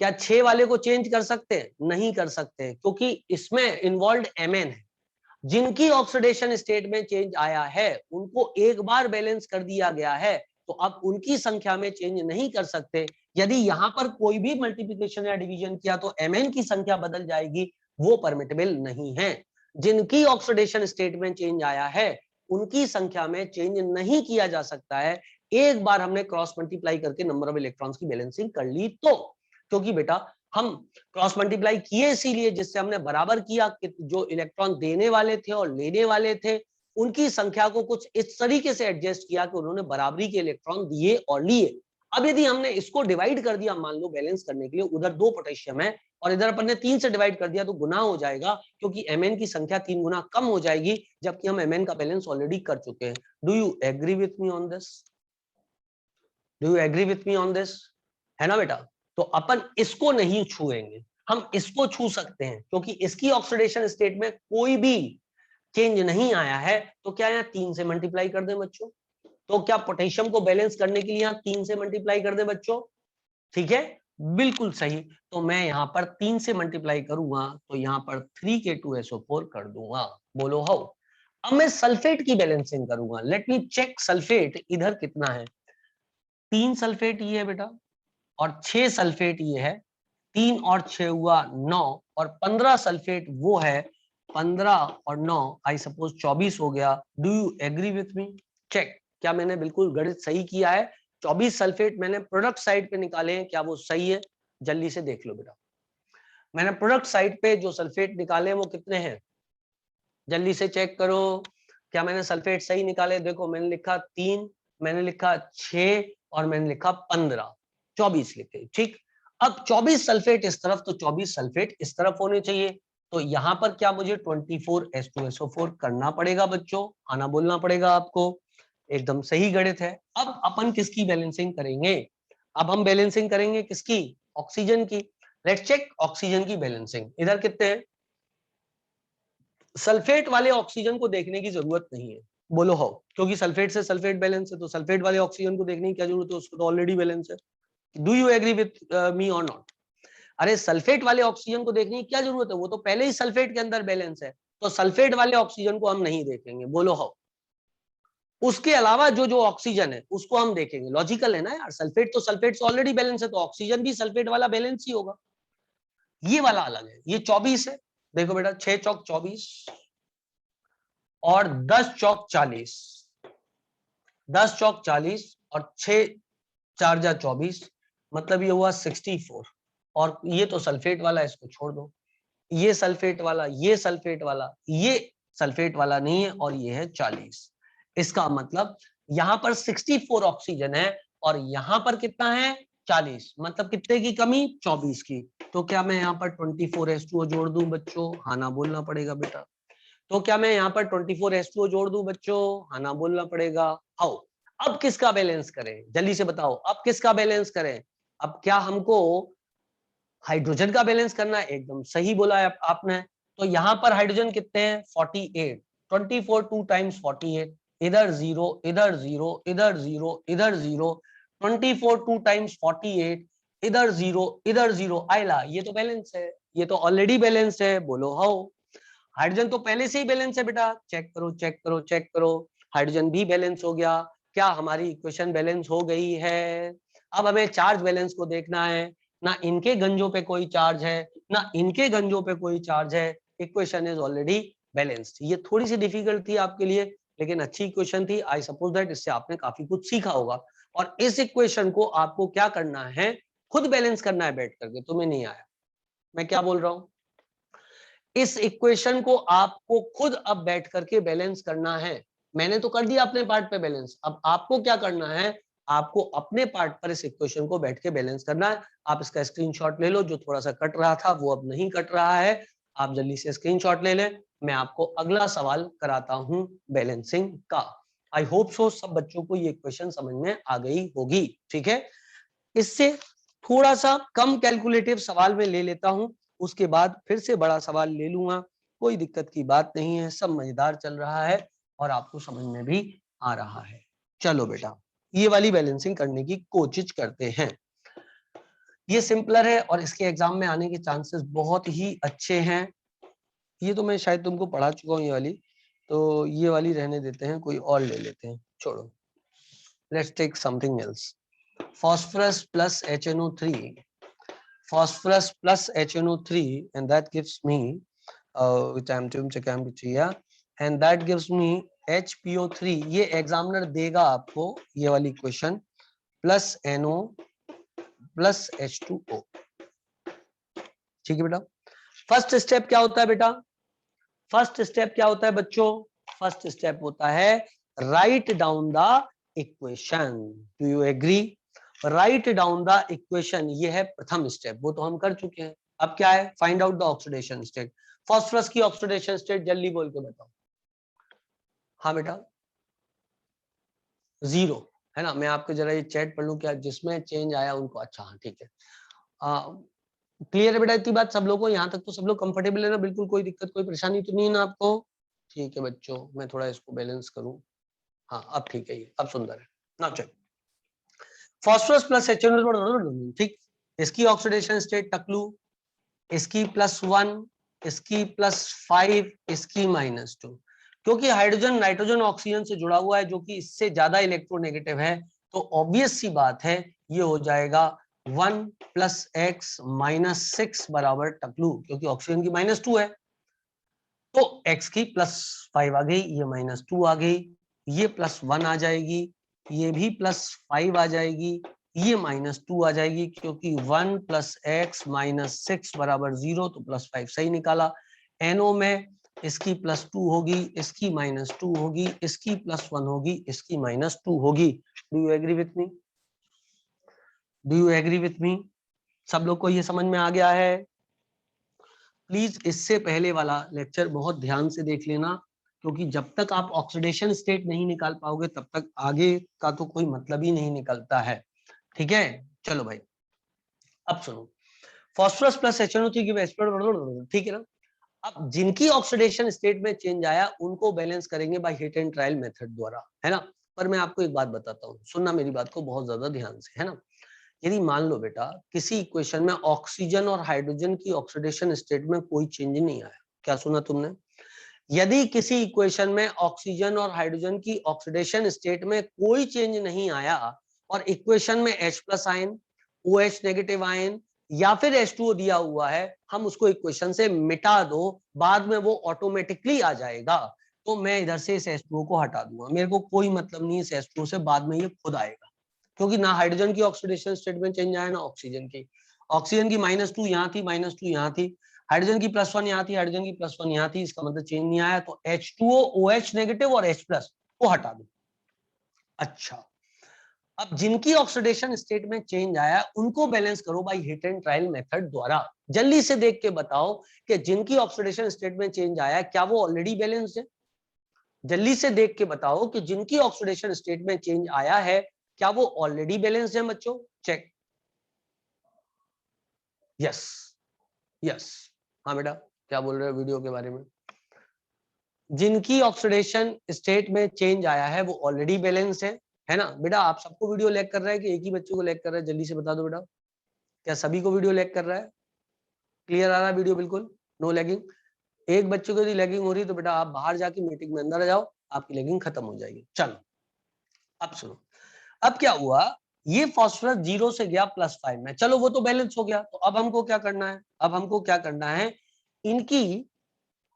A: क्या 6 वाले को चेंज कर सकते हैं? नहीं कर सकते, क्योंकि इसमें इन्वॉल्व Mn है। जिनकी ऑक्सीडेशन स्टेट में चेंज आया है उनको एक बार बैलेंस कर दिया गया है, तो अब उनकी संख्या में चेंज नहीं कर सकते। यदि यहाँ पर कोई भी मल्टीप्लिकेशन या डिवीजन किया तो Mn की संख्या बदल जाएगी, वो परमिटेबल नहीं है। जिनकी ऑक्सीडेशन स्टेट में चेंज आया है उनकी संख्या में चेंज नहीं किया जा सकता है। एक बार हमने क्रॉस मल्टीप्लाई करके नंबर ऑफ इलेक्ट्रॉन्स की बैलेंसिंग कर ली तो, क्योंकि बेटा हम क्रॉस मल्टीप्लाई किए इसीलिए जिससे हमने बराबर किया कि जो इलेक्ट्रॉन देने वाले थे और लेने वाले थे उनकी संख्या को कुछ इस तरीके से एडजस्ट किया कि उन्होंने बराबरी के इलेक्ट्रॉन दिए और लिए। अब यदि हमने इसको डिवाइड कर दिया, मान लो बैलेंस करने के लिए, उधर 2 पोटेशियम है और इधर अपन ने 3 से डिवाइड कर दिया, तो गुना हो जाएगा, क्योंकि Mn की संख्या 3 गुना कम हो जाएगी, जबकि हम Mn का बैलेंस ऑलरेडी कर चुके हैं। Do you agree with me on this? Do you agree with me on this? है ना बेटा? तो अपन इसको नहीं छुएंगे, हम इसको छू सकते हैं, क्योंकि इसकी ऑक्सीडेशन स्टेट में कोई भी चेंज नहीं आया है। तो क्या यहाँ 3 से मल्टीप्लाई कर दें बच्चों? तो क्या पोटेशियम को बैलेंस करने के लिए यहाँ 3 से मल्टीप्लाई कर दें बच्चों? ठीक है, बिल्कुल सही। तो मैं यहाँ पर 3 से मल्टीप्लाई करूंगा तो यहाँ पर 3K2SO4 कर दूंगा। बोलो हाउ। अब मैं सल्फेट की बैलेंसिंग करूंगा। लेट मी चेक सल्फेट इधर कितना है। 3 सल्फेट ये है बेटा, और 6 सल्फेट ये है। 3 और 6 हुआ 9, और 15 सल्फेट वो है। 15 और 9 आई सपोज 24 हो गया। Do you agree with me? Check, क्या मैंने बिल्कुल गणित सही किया है? 24 सल्फेट मैंने प्रोडक्ट साइड पे निकाले हैं, क्या वो सही है? जल्दी से देख लो बेटा, मैंने प्रोडक्ट साइड पे जो सल्फेट निकाले हैं वो कितने हैं? जल्दी से चेक करो, क्या मैंने सल्फेट सही निकाले? देखो मैंने लिखा 3, मैंने लिखा 6 और मैंने लिखा 15, 24 लिखे। ठीक, अब 24 सल्फेट इस तरफ तो 24 सल्फेट इस तरफ होने चाहिए। तो यहाँ पर क्या मुझे 24H2SO4 करना पड़ेगा बच्चों? आना बोलना पड़ेगा आपको। एकदम सही गणित है। अब अपन किसकी बैलेंसिंग करेंगे? अब हम बैलेंसिंग करेंगे किसकी? ऑक्सीजन की। लेट्स चेक ऑक्सीजन की बैलेंसिंग। इधर कितने हैं? सल्फेट वाले ऑक्सीजन को देखने की जरूरत नहीं है। बोलो हो, क्योंकि सल्फेट से सल्फेट बैलेंस है, तो सल्फेट वाले ऑक्सीजन को देखने की क्या जरूरत है? उसको तो ऑलरेडी बैलेंस है। Do you agree with me और नॉट? अरे सल्फेट वाले ऑक्सीजन को देखने की क्या जरूरत है, वो तो पहले ही सल्फेट के अंदर बैलेंस है, तो सल्फेट वाले ऑक्सीजन को हम नहीं देखेंगे, बोलो हाउ। उसके अलावा जो जो ऑक्सीजन है उसको हम देखेंगे, लॉजिकल है ना यार, सल्फेट तो सल्फेट से ऑलरेडी बैलेंस है, तो ऑक्सीजन भी सल्फेट वाला बैलेंस ही होगा। ये वाला अलग है, ये 24 है, देखो बेटा 6 चौक 24 और 10 चौक 40, 10 चौक 40 और 6 4 जा 24, मतलब ये हुआ 64। और ये तो सल्फेट वाला, इसको छोड़ दो, ये सल्फेट वाला, ये सल्फेट वाला, ये सल्फेट वाला नहीं है, और ये है 40। इसका मतलब यहां पर 64 ऑक्सीजन है और यहां पर कितना है 40, मतलब कितने की कमी 24 की। तो क्या मैं यहाँ पर 24H2O जोड़ दूं बच्चों, हाँ ना बोलना पड़ेगा बेटा। तो क्या मैं यहाँ पर 24H2O जोड़ दूं बच्चों, हाँ ना बोलना पड़ेगा। हाउ, अब किसका बैलेंस करें, जल्दी से बताओ, अब किसका बैलेंस करें। अब क्या हमको हाइड्रोजन का बैलेंस करना है, एकदम सही बोला है आपने। तो यहाँ पर हाइड्रोजन कितने हैं 48, 24 2 टाइम्स 48, इधर 0 इधर 0 इधर 0 इधर 0, 24 2 टाइम्स 48, इधर 0 इधर 0 आयला, ये तो बैलेंस है, ये तो ऑलरेडी बैलेंस है, बोलो हाउ। हाइड्रोजन तो पहले से ही बैलेंस है बेटा, चेक करो चेक करो चेक करो, हाइड्रोजन भी बैलेंस हो गया। क्या हमारी इक्वेशन बैलेंस हो गई है। अब हमें चार्ज बैलेंस को देखना है, ना इनके गंजों पे कोई चार्ज है ना इनके गंजों पे कोई चार्ज है, इक्वेशन इज ऑलरेडी बैलेंस्ड। ये थोड़ी सी डिफिकल्ट थी आपके लिए, लेकिन अच्छी इक्वेशन थी, आई सपोज दैट इससे आपने काफी कुछ सीखा होगा। और इस इक्वेशन को आपको क्या करना है, खुद बैलेंस करना है बैठ करके, तुम्हें नहीं आया मैं क्या बोल रहा हूं। इस इक्वेशन को आपको खुद अब बैठ करके बैलेंस करना है। मैंने तो कर दिया अपने पार्ट पे बैलेंस, अब आपको क्या करना है, आपको अपने पार्ट पर इस इक्वेशन को बैठ के बैलेंस करना है। आप इसका स्क्रीनशॉट ले लो, जो थोड़ा सा कट रहा था वो अब नहीं कट रहा है, आप जल्दी से स्क्रीनशॉट ले लें। मैं आपको अगला सवाल कराता हूं बैलेंसिंग का। आई होप सो सब बच्चों को ये इक्वेशन समझ में आ गई होगी, ठीक है। इससे थोड़ा सा कम कैलकुलेटिव सवाल में ले लेता हूं, उसके बाद फिर से बड़ा सवाल ले लूंगा, कोई दिक्कत की बात नहीं है, सब मजेदार चल रहा है और आपको समझ में भी आ रहा है। चलो बेटा, ये वाली बैलेंसिंग करने की कोशिश करते हैं। ये सिंपलर है और इसके एग्जाम में आने के चांसेस बहुत ही अच्छे हैं। ये तो मैं शायद तुमको पढ़ा चुका हूँ ये वाली, तो ये वाली रहने देते हैं, कोई और ले लेते हैं, छोड़ो, let's take something else. phosphorus plus HNO3, phosphorus plus HNO3, and that gives me and that gives me HPO3। ये एग्जामिनर देगा आपको ये वाली question, plus NO plus H2O, ठीक है बेटा। फर्स्ट स्टेप क्या होता है बेटा, फर्स्ट स्टेप क्या होता है बच्चों, फर्स्ट स्टेप होता है write down the equation. Do you agree, write down the equation, ये है प्रथम स्टेप, वो तो हम कर चुके हैं। अब क्या है, find out the oxidation state. Phosphorus की ऑक्सीडेशन स्टेट जल्दी बोल के बताओ। हाँ बेटा 0 है ना, मैं आपको जरा ये चैट पढ़ लूं क्या, जिसमें चेंज आया उनको, अच्छा हाँ ठीक है। क्लियर है बेटा इतनी बात सब लोगों को, यहाँ तक तो सब लोग कंफर्टेबल है ना, बिल्कुल कोई दिक्कत कोई परेशानी तो नहीं है ना आपको। ठीक है बच्चों, मैं थोड़ा इसको बैलेंस करूं, हाँ अब ठीक है, ये अब सुंदर है ना। चलो फास्फोरस प्लस HNO, ठीक, इसकी ऑक्सीडेशन स्टेट टकलू, इसकी +1, इसकी +5, इसकी -2। क्योंकि हाइड्रोजन नाइट्रोजन ऑक्सीजन से जुड़ा हुआ है जो कि इससे ज्यादा इलेक्ट्रोनेगेटिव है, तो ऑब्वियस सी बात है ये हो जाएगा 1 + x -6 बराबर टकलू, क्योंकि ऑक्सीजन की -2 है, तो x की +5 आ गई, ये -2 आ गई, ये +1 आ जाएगी, ये भी +5 आ जाएगी, ये -2 आ जाएगी, क्योंकि 1 + x -6 बराबर 0, तो +5 सही निकाला। NO में इसकी +2 होगी, इसकी -2 होगी, इसकी +1 होगी, इसकी -2 होगी। Do you agree with me, do you agree with me, सब लोग को ये समझ में आ गया है। प्लीज इससे पहले वाला लेक्चर बहुत ध्यान से देख लेना, क्योंकि जब तक आप ऑक्सीडेशन स्टेट नहीं निकाल पाओगे तब तक आगे का तो कोई मतलब ही नहीं निकलता है, ठीक है। चलो भाई अब सुनो, फास्फोरस प्लस HNO3 की ठीक है ना। अब जिनकी ऑक्सीडेशन स्टेट में चेंज आया उनको बैलेंस करेंगे by hit and trial method द्वारा, है ना। पर मैं आपको एक बात बताता हूँ, सुनना मेरी बात को बहुत ज्यादा ध्यान से, है ना। यदि मान लो बेटा किसी इक्वेशन में ऑक्सीजन और हाइड्रोजन की ऑक्सीडेशन स्टेट में कोई चेंज नहीं आया, क्या सुना तुमने? यदि किसी इक्वेशन में ऑक्सीजन और हाइड्रोजन की ऑक्सीडेशन स्टेट में कोई चेंज नहीं आया और इक्वेशन में H+ ion, OH negative ion या फिर H2O दिया हुआ है, हम उसको इक्वेशन से मिटा दो, बाद में वो ऑटोमेटिकली आ जाएगा। तो मैं इधर से इस H2O को हटा दूंगा, मेरे को कोई मतलब नहीं इस H2O से, बाद में ये खुद आएगा, क्योंकि ना हाइड्रोजन की ऑक्सीडेशन स्टेट में चेंज आया ना ऑक्सीजन की। ऑक्सीजन की -2 यहाँ थी, -2 यहाँ थी, हाइड्रोजन की +1 यहाँ थी, हाइड्रोजन की +1 यहाँ थी, इसका मतलब चेंज नहीं आया। तो H2O, OH नेगेटिव और H+ को हटा दो। अच्छा, अब जिनकी ऑक्सीडेशन स्टेट में चेंज आया उनको बैलेंस करो by hit and trial method द्वारा। जल्दी से देख के बताओ कि जिनकी ऑक्सीडेशन स्टेट में चेंज आया क्या वो ऑलरेडी बैलेंस्ड है? जल्दी से देख के बताओ कि जिनकी ऑक्सीडेशन स्टेट में चेंज आया है क्या वो ऑलरेडी बैलेंस्ड है बच्चों? चेक। Yes, yes. हाँ बेटा, क्या बोल रहे हो वीडियो के बारे में? जिनकी ऑक्सीडेशन स्टेट में चेंज आया है वो ऑलरेडी बैलेंस है ना बेटा? आप सबको वीडियो लैग कर रहा है कि एक ही बच्चे को लैग कर रहा है? जल्दी से बता दो बेटा, क्या सभी को वीडियो लैग कर रहा है? क्लियर आ रहा है वीडियो? बिल्कुल नो लैगिंग। एक बच्चे को यदि लैगिंग हो रही है तो बेटा आप बाहर जाके मीटिंग में अंदर आ जाओ, आपकी लैगिंग खत्म हो जाएगी। चलो अब सुनो, अब क्या हुआ, ये फास्फोरस 0 से गया +5 में, चलो वो तो बैलेंस हो गया। तो अब हमको क्या करना है? अब हमको क्या करना है, इनकी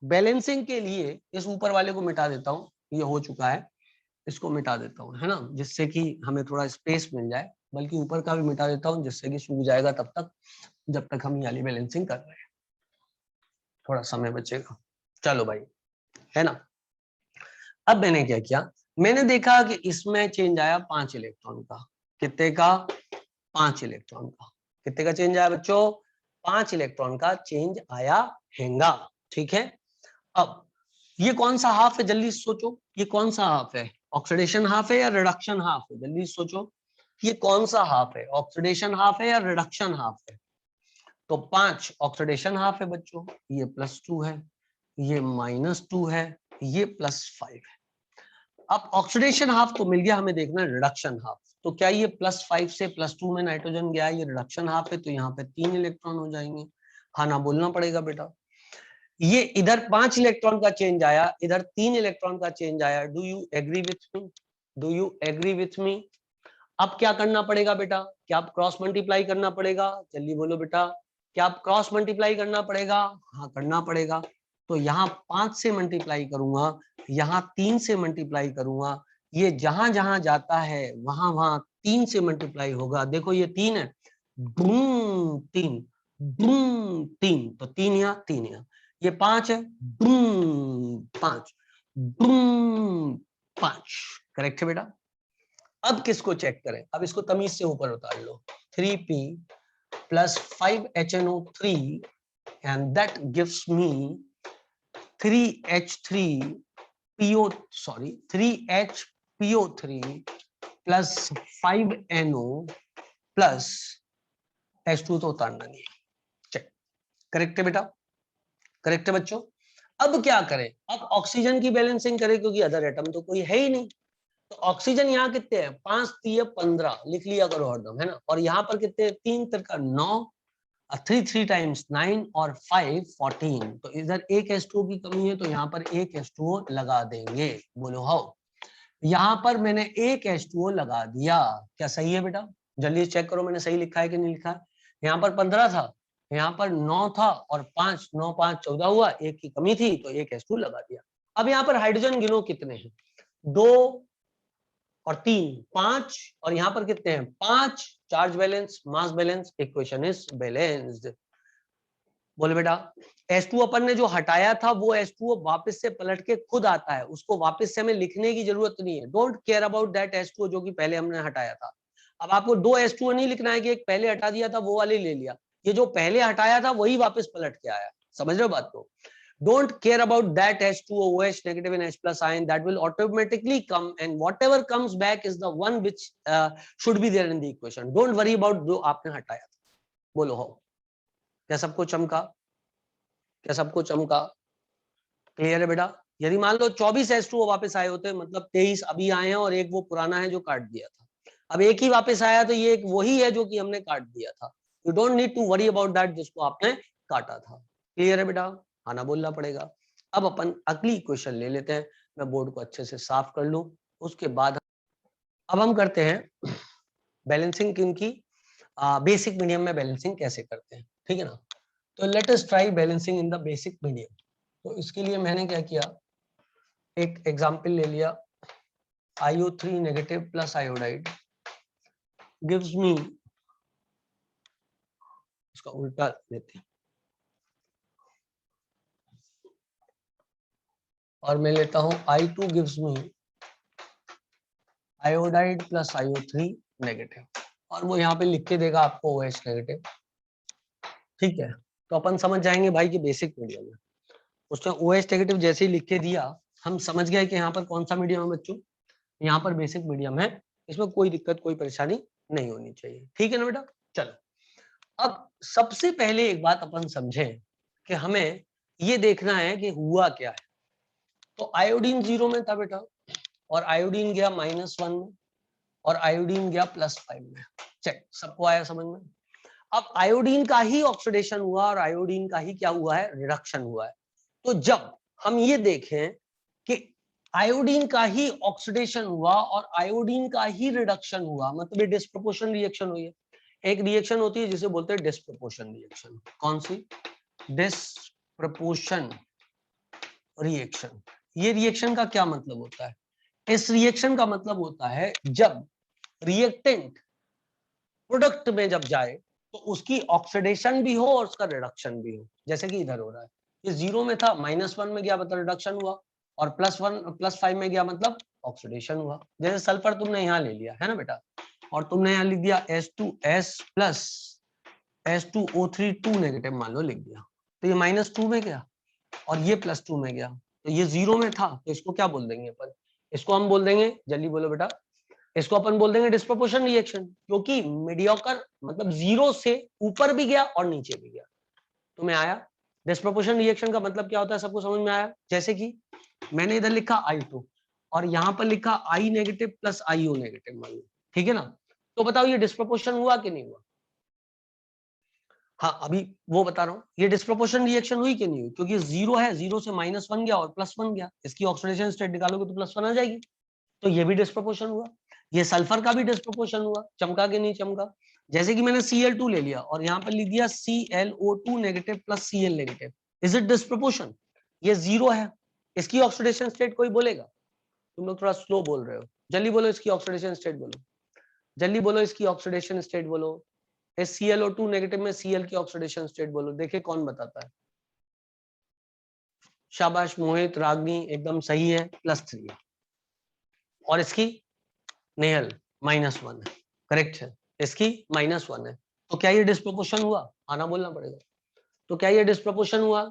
A: बैलेंसिंग के लिए इस ऊपर वाले को मिटा देता हूं, ये हो चुका है, इसको मिटा देता हूं, है ना, जिससे कि हमें थोड़ा स्पेस मिल जाए। बल्कि ऊपर का भी मिटा देता हूं जिससे कि सूख जाएगा तब तक, जब तक हम ये वाली बैलेंसिंग कर रहे हैं, थोड़ा समय बचेगा। चलो भाई, है ना। अब मैंने क्या किया, मैंने देखा कि इसमें चेंज आया 5 इलेक्ट्रॉन का। कितने का? 5 इलेक्ट्रॉन का। कितने का चेंज आया बच्चों? 5 इलेक्ट्रॉन का चेंज आया हैगा। ठीक है, अब ये कौन सा हाफ है? जल्दी सोचो, ये कौन सा हाफ है? ऑक्सीडेशन हाफ है या रिडक्शन हाफ है? जल्दी सोचो, ये कौन सा हाफ है? ऑक्सीडेशन हाफ है या रिडक्शन हाफ है? तो 5 ऑक्सीडेशन हाफ है बच्चों, ये +2 है, ये -2 है, ये +5 है। अब ऑक्सीडेशन हाफ तो मिल गया, हमें देखना है रिडक्शन हाफ। तो क्या ये +5 से +2 में नाइट्रोजन गया, ये रिडक्शन हाफ है, तो यहाँ पे 3 इलेक्ट्रॉन हो जाएंगे। हाँ ना बोलना पड़ेगा बेटा। ये इधर 5 इलेक्ट्रॉन का चेंज आया, इधर 3 इलेक्ट्रॉन का चेंज आया। Do you agree with me? Do you agree with me? अब क्या करना पड़ेगा बेटा? क्या आप क्रॉस मल्टीप्लाई करना पड़ेगा? जल्दी बोलो बेटा, क्या आप क्रॉस मल्टीप्लाई करना पड़ेगा? हाँ करना पड़ेगा। तो यहाँ 5 से मल्टीप्लाई करूंगा, यहाँ 3 से मल्टीप्लाई करूंगा, ये जहां जहां जाता है वहां वहां 3 से मल्टीप्लाई होगा। देखो ये 3 है, बूम 3, बूम 3, तो 3 यहाँ 3 यहाँ। ये 5 है, बूम 5, बूम 5। करेक्ट है बेटा। अब किसको चेक करें? अब इसको तमीज से ऊपर उतार लो। 3p + 5HNO3 and that gives me 3HPO3 + 5NO + H2 तो उतारना नहीं है। चेक। करेक्ट है बेटा? करेक्ट है बच्चों? अब क्या करें? अब ऑक्सीजन की बैलेंसिंग करें, क्योंकि अदर एटम तो कोई है ही नहीं। तो ऑक्सीजन यहाँ कितने हैं? 5 3 15, लिख लिया करो हरदम, है ना। और यहाँ पर कितने? 3 3 9, 3 3 × 9 और 5 14। तो इधर एक H2O की कमी है, तो यहाँ पर एक H2O लगा देंगे। बोलो हाउ। यहाँ पर मैंने एक H2O लगा दिया, क्या सही है बेटा? जल्दी चेक करो मैंने सही लिखा है कि नहीं लिखा है। यहाँ पर 15 था, यहाँ पर 9 था, और 5 9 5 14 हुआ, एक की कमी थी तो एक H2O लगा दिया। अब यहाँ पर हाइड्रोजन गिनो कितने हैं? 2 और 3, 5, और यहाँ पर कितने हैं? 5। Charge balance, mass balance, equation is balanced. बोले बेटा, H2O अपन ने जो हटाया था वो H2O वापस से पलट के खुद आता है, उसको वापस से हमें लिखने की जरूरत नहीं है। Don't care about that H2O जो कि पहले हमने हटाया था। अब आपको 2 H2O नहीं लिखना है कि एक पहले हटा दिया था वो वाले ले लिया, ये जो पहले हटाया था वही वापस पलट के आया। समझ रहे हो बात को? Don't care about that H2O, OH negative and H+ ion, that will automatically come, and whatever comes back is the one which should be there in the equation. Don't worry about जो आपने हटाया था। बोलो हो, क्या सबको चमका? क्या सबको चमका? क्लियर है बेटा? यदि मान लो 24 H2O वापस आए होते, मतलब 23 अभी आए हैं और एक वो पुराना है जो काट दिया था। अब एक ही वापस आया तो ये एक वही है जो कि हमने काट दिया था। You don't need to worry about that जिसको आपने काटा था। क्लियर है बेटा? आना बोलना पड़ेगा। अब अपन अगली इक्वेशन ले लेते हैं, मैं बोर्ड को अच्छे से साफ कर लूं, उसके बाद अब हम करते हैं बैलेंसिंग की बेसिक मीडियम में बैलेंसिंग कैसे करते हैं, ठीक है ना। तो late us try balancing in the basic medium. तो इसके लिए मैंने क्या किया, एक एग्जांपल ले लिया, IO3 negative plus iodide gives me, इसका उल्टा लेते हैं और मैं लेता हूं I2 gives me iodide plus IO3 negative, और वो यहाँ पे लिख के देगा आपको OH नेगेटिव, ठीक है। तो अपन समझ जाएंगे भाई कि बेसिक मीडियम है, उसने OH नेगेटिव जैसे ही लिख के दिया, हम समझ गए कि यहाँ पर कौन सा मीडियम है बच्चों, यहाँ पर बेसिक मीडियम है, इसमें कोई दिक्कत कोई परेशानी नहीं होनी चाहिए, ठीक है ना बेटा। चलो अब सबसे पहले एक बात अपन समझें कि हमें ये देखना है कि हुआ क्या है। तो आयोडीन 0 में था बेटा, और आयोडीन गया -1 में, और आयोडीन गया +5 में। चेक, सबको आया समझ में? अब आयोडीन का ही ऑक्सीडेशन हुआ और आयोडीन का ही क्या हुआ है, रिडक्शन हुआ है। तो जब हम ये देखें कि आयोडीन का ही ऑक्सीडेशन हुआ और आयोडीन का ही रिडक्शन हुआ, मतलब ये डिस्प्रोपोर्शन रिएक्शन हुई है। एक रिएक्शन होती है जिसे बोलते हैं डिस्प्रोपोर्शन रिएक्शन। कौन सी? Disproportion reaction. ये रिएक्शन का क्या मतलब होता है? इस रिएक्शन का मतलब होता है जब रिएक्टेंट प्रोडक्ट में जब जाए तो उसकी ऑक्सीडेशन भी हो और उसका रिडक्शन भी हो, जैसे कि इधर हो रहा है। ये 0 में था, -1 में गया मतलब रिडक्शन हुआ, और +5 में गया मतलब ऑक्सीडेशन हुआ। जैसे सल्फर तुमने यहाँ ले लिया है ना बेटा, और तुमने यहाँ लिख दिया H2S प्लस H2O3 2 नेगेटिव मान लो लिख दिया, तो ये -2 में गया और ये +2 में गया, तो ये 0 में था, तो इसको क्या बोल देंगे अपन? इसको हम बोल देंगे, जल्दी बोलो बेटा, इसको अपन बोल देंगे डिस्प्रोपोर्शन रिएक्शन, क्योंकि मीडियोकर मतलब 0 से ऊपर भी गया और नीचे भी गया। तुम्हें आया? डिस्प्रोपोर्शन रिएक्शन का मतलब क्या होता है, सबको समझ में आया? जैसे कि मैंने इधर लिखा I2 और यहाँ पर लिखा I negative plus IO negative मान लो, ठीक है ना। तो बताओ ये डिस्प्रोपोर्शन हुआ कि नहीं हुआ? हाँ, अभी वो बता रहा हूँ, ये डिस्प्रोपोर्शन रिएक्शन हुई कि नहीं हुई? क्योंकि 0 है, 0 से -1 गया और +1 गया, इसकी ऑक्सीडेशन स्टेट निकालोगे तो +1 आ जाएगी, तो ये भी डिस्प्रोपोर्शन हुआ। ये सल्फर का भी डिस्प्रोपोर्शन हुआ, चमका के नहीं चमका। जैसे कि मैंने Cl2 ले लिया और यहाँ पर लिख दिया ClO2 negative plus Cl negative, is it disproportion? ये 0 है, इसकी ऑक्सीडेशन स्टेट कोई बोलेगा? तुम लोग थोड़ा स्लो बोल रहे हो, जल्दी बोलो इसकी ऑक्सीडेशन स्टेट बोलो, जल्दी बोलो इसकी ऑक्सीडेशन स्टेट बोलो। इस ClO2 नेगेटिव में Cl की ऑक्सीडेशन स्टेट बोलो, देखिए कौन बताता है। शाबाश मोहित, रागनी एकदम सही है, +3 है, और इसकी नेहल -1 है, करेक्ट है, इसकी -1 है। तो क्या ये डिस्प्रोपोर्शन हुआ? आना बोलना पड़ेगा। तो क्या ये डिस्प्रोपोर्शन हुआ?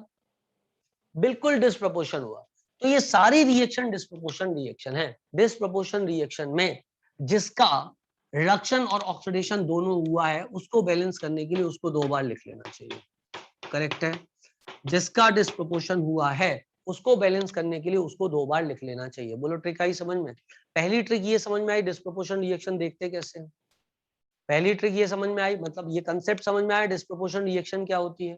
A: बिल्कुल डिस्प्रोपोर्शन हुआ। तो ये सारी रिएक्शन डिस्प्रोपोर्शन रिएक्शन है। डिस्प्रोपोर्शन रिएक्शन में जिसका रिडक्शन और ऑक्सीडेशन दोनों हुआ है, उसको बैलेंस करने के लिए उसको 2 बार लिख लेना चाहिए, करेक्ट है। जिसका डिस्प्रोपोर्शन हुआ है उसको बैलेंस करने के लिए उसको 2 बार लिख लेना चाहिए। बोलो ट्रिक आई समझ में? पहली ट्रिक ये समझ में आई, डिस्प्रोपोर्शन रिएक्शन देखते कैसे हैं? पहली ट्रिक ये समझ में आई, मतलब ये कंसेप्ट समझ में आया डिस्प्रोपोर्शन रिएक्शन क्या होती है?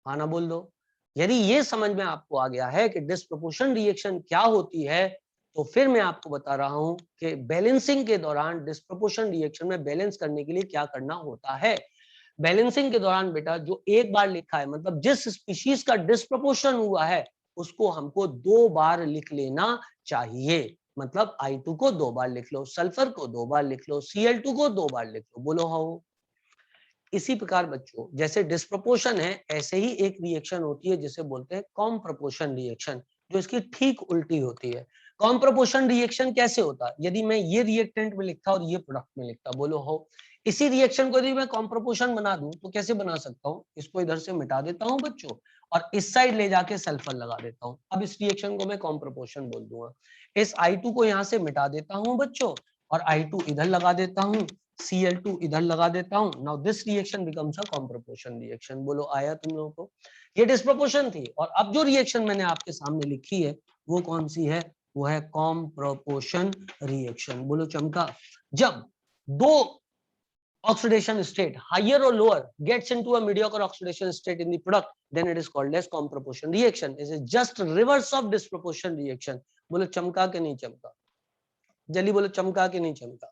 A: हाँ ना बोल दो। यदि ये समझ में आपको आ गया है कि डिस्प्रोपोर्शन रिएक्शन क्या होती है, तो फिर मैं आपको बता रहा हूं कि बैलेंसिंग के दौरान डिस्प्रोपोर्शन रिएक्शन में बैलेंस करने के लिए क्या करना होता है। बैलेंसिंग के दौरान बेटा जो एक बार लिखा है, मतलब जिस स्पीशीज का डिस्प्रोपोर्शन हुआ है उसको हमको 2 बार लिख लेना चाहिए। मतलब I2 को 2 बार लिख लो, सल्फर को 2 बार लिख लो, Cl2 को 2 बार लिख लो। बोलो हाउ? इसी प्रकार बच्चों जैसे डिस्प्रोपोर्शन है, ऐसे ही एक रिएक्शन होती है जिसे बोलते हैं कॉम्प्रोपोर्शन रिएक्शन, जो इसकी ठीक उल्टी होती है। कॉम्प्रोपोर्शन रिएक्शन कैसे होता है? यदि मैं ये रिएक्टेंट में लिखता और ये प्रोडक्ट में लिखता, बोलो हो, इसी रिएक्शन को यदि मैं कॉम्प्रोपोर्शन बना दूं तो कैसे बना सकता हूँ? इसको इधर से मिटा देता हूँ बच्चों, और इस साइड ले जाके सल्फर लगा देता हूँ। अब इस रिएक्शन को मैं कॉम्प्रोपोर्शन बोल दूंगा। इस I2 को यहाँ से मिटा देता हूँ बच्चों, और I2 इधर लगा देता हूँ, Cl2 इधर लगा देता हूं। Now this reaction becomes a comproportion reaction. बोलो आया तुम लोगों को? ये डिस्प्रोपोर्शन थी, और अब जो रिएक्शन मैंने आपके सामने लिखी है वो कौन सी है? वो है कॉम्प्रोपोर्शन रिएक्शन। बोलो चमका। जब दो oxidation state, higher or lower, gets into a mediocre oxidation state in the product, then it is called as com proportion reaction. It is just reverse of disproportion reaction. बोलो चमका के नहीं चमका, जल्दी बोलो चमका के नहीं चमका,